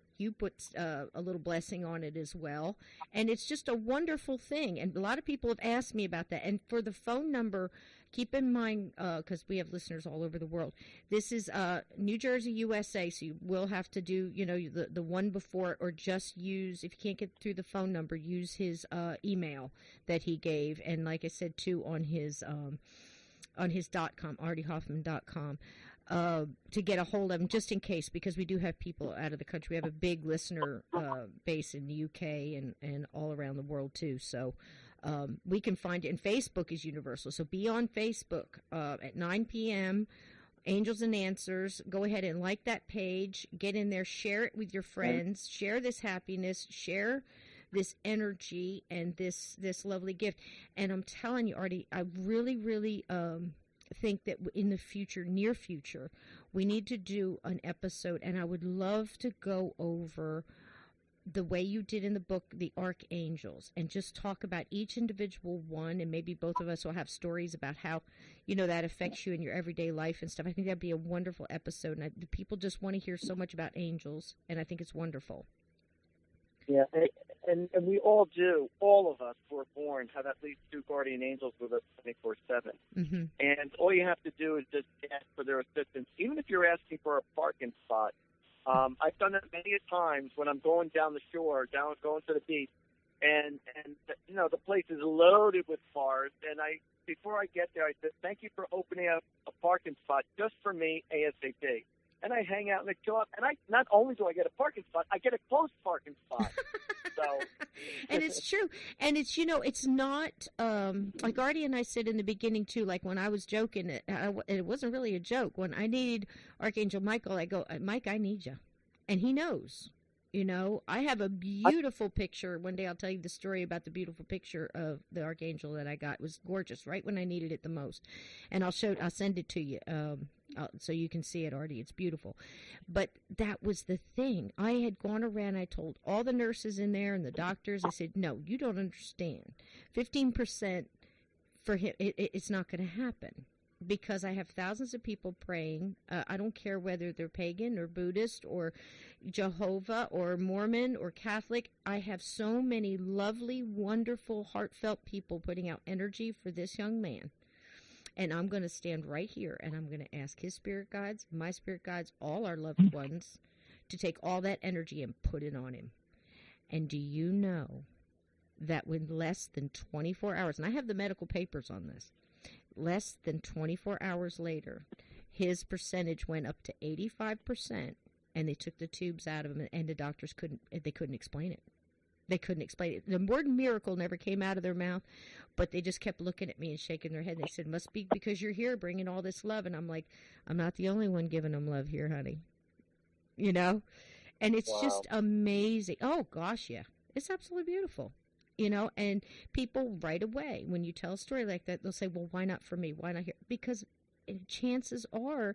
a little blessing on it as well. And it's just a wonderful thing. And a lot of people have asked me about that. And for the phone number, keep in mind, because we have listeners all over the world, this is New Jersey, USA, so you will have to do, you know, the one before, or just use, if you can't get through the phone number, use his email that he gave. And like I said, too, on his .com, artiehoffman.com, to get a hold of him, just in case, because we do have people out of the country. We have a big listener base in the UK and all around the world, too, so... we can find it, and Facebook is universal. So be on Facebook at 9 p.m., Angels and Answers. Go ahead and like that page. Get in there. Share it with your friends. Share this happiness. Share this energy and this lovely gift. And I'm telling you, Artie, I really, really think that in the future, near future, we need to do an episode, and I would love to go over the way you did in the book, the archangels, and just talk about each individual one, and maybe both of us will have stories about how, you know, that affects you in your everyday life and stuff. I think that'd be a wonderful episode, and people just want to hear so much about angels, and I think it's wonderful. Yeah, and we all do. All of us were born have at least 2 guardian angels with us 24/7. Mm-hmm. And all you have to do is just ask for their assistance, even if you're asking for a parking spot. I've done it many times when I'm going down the shore, going to the beach, and you know, the place is loaded with cars, and before I get there, I said, thank you for opening up a parking spot just for me, ASAP. And I hang out and I show up, and not only do I get a parking spot, I get a closed parking spot. So, and it's true. And it's, you know, it's not, like Artie and I said in the beginning too, like when I was joking, it wasn't really a joke. When I need Archangel Michael, I go, Mike, I need you. And he knows, you know. I have a beautiful picture. One day I'll tell you the story about the beautiful picture of the Archangel that I got. It was gorgeous, right when I needed it the most. And I'll send it to you. So you can see it, Artie. It's beautiful. But that was the thing. I had gone around, I told all the nurses in there and the doctors, I said, no, you don't understand. 15% for him, it's not going to happen. Because I have thousands of people praying. I don't care whether they're pagan or Buddhist or Jehovah or Mormon or Catholic. I have so many lovely, wonderful, heartfelt people putting out energy for this young man. And I'm going to stand right here, and I'm going to ask his spirit guides, my spirit guides, all our loved ones, to take all that energy and put it on him. And do you know that when less than 24 hours, and I have the medical papers on this, less than 24 hours later, his percentage went up to 85%, and they took the tubes out of him, and the doctors couldn't explain it. They couldn't explain it. The word miracle never came out of their mouth, but they just kept looking at me and shaking their head. They said, must be because you're here bringing all this love. And I'm like, I'm not the only one giving them love here, honey. You know? And it's just amazing. Oh, gosh, yeah. It's absolutely beautiful. You know, and people right away, when you tell a story like that, they'll say, well, why not for me? Why not here? Because chances are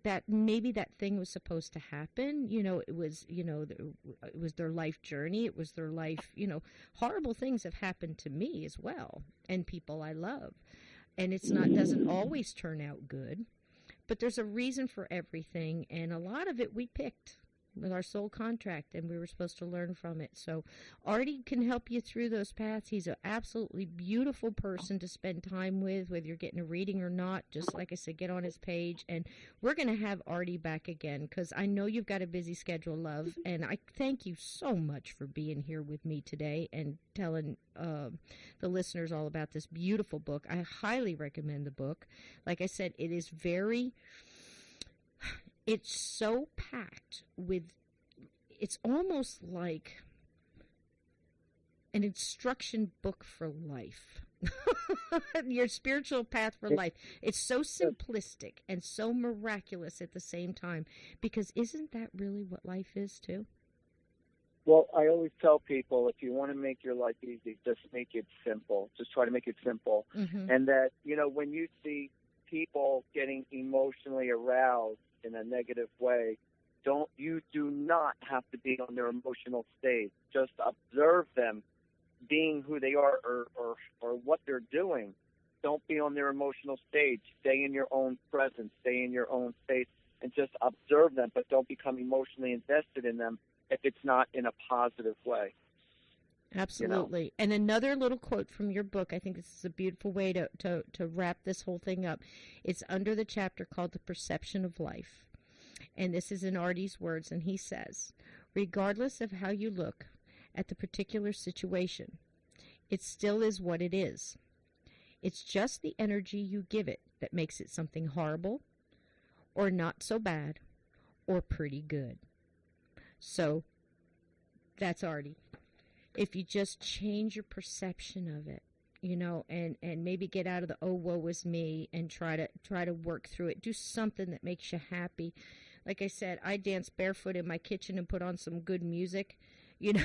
that maybe that thing was supposed to happen. You know, it was, you know, it was their life journey. It was their life, you know, horrible things have happened to me as well, and people I love. And doesn't always turn out good, but there's a reason for everything. And a lot of it we picked with our soul contract, and we were supposed to learn from it. So Artie can help you through those paths. He's an absolutely beautiful person to spend time with, whether you're getting a reading or not. Just like I said, get on his page, and we're going to have Artie back again, because I know you've got a busy schedule, love, and I thank you so much for being here with me today and telling the listeners all about this beautiful book. I highly recommend the book. Like I said, it is very... It's so packed with it's almost like an instruction book for life. Your spiritual path for life. It's so simplistic and so miraculous at the same time, because isn't that really what life is too? Well, I always tell people, if you want to make your life easy, just make it simple. Just try to make it simple. Mm-hmm. And that, when you see people getting emotionally aroused in a negative way, you do not have to be on their emotional state. Just observe them being who they are, or what they're doing. Don't be on their emotional stage. Stay in your own presence. Stay in your own space and just observe them, but don't become emotionally invested in them if it's not in a positive way. Absolutely. And another little quote from your book, I think this is a beautiful way to wrap this whole thing up. It's under the chapter called The Perception of Life. And this is in Artie's words, and he says, regardless of how you look at the particular situation, it still is what it is. It's just the energy you give it that makes it something horrible, or not so bad, or pretty good. So, that's Artie. If you just change your perception of it, and maybe get out of the, oh, woe is me, and try to work through it. Do something that makes you happy. Like I said, I dance barefoot in my kitchen and put on some good music. It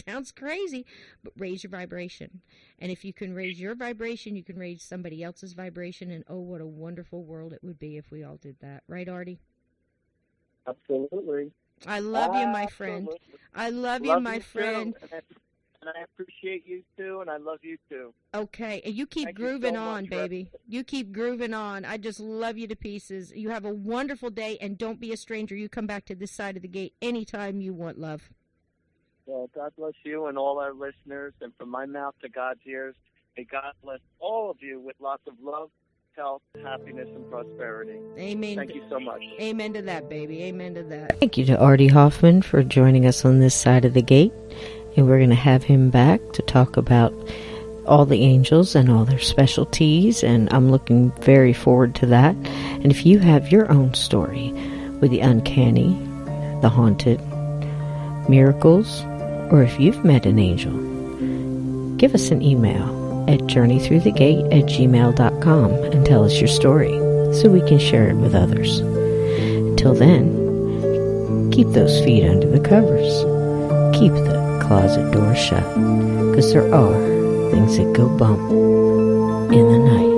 sounds crazy, but raise your vibration. And if you can raise your vibration, you can raise somebody else's vibration. And oh, what a wonderful world it would be if we all did that. Right, Artie? Absolutely. I love you, my friend. I love you, my friend. And I appreciate you too, and I love you too. Okay, and you keep grooving on, baby. You keep grooving on. I just love you to pieces. You have a wonderful day, and don't be a stranger. You come back to this side of the gate anytime you want, love. Well, God bless you and all our listeners, and from my mouth to God's ears, may God bless all of you with lots of love, health, happiness, and prosperity. Amen. Thank you so much. Amen to that, baby. Amen to that. Thank you to Artie Hoffman for joining us on this side of the gate. And we're going to have him back to talk about all the angels and all their specialties. And I'm looking very forward to that. And if you have your own story with the uncanny, the haunted, miracles, or if you've met an angel, give us an email at journeythroughthegate@gmail.com and tell us your story so we can share it with others. Until then, keep those feet under the covers. Keep the closet door shut, because there are things that go bump in the night.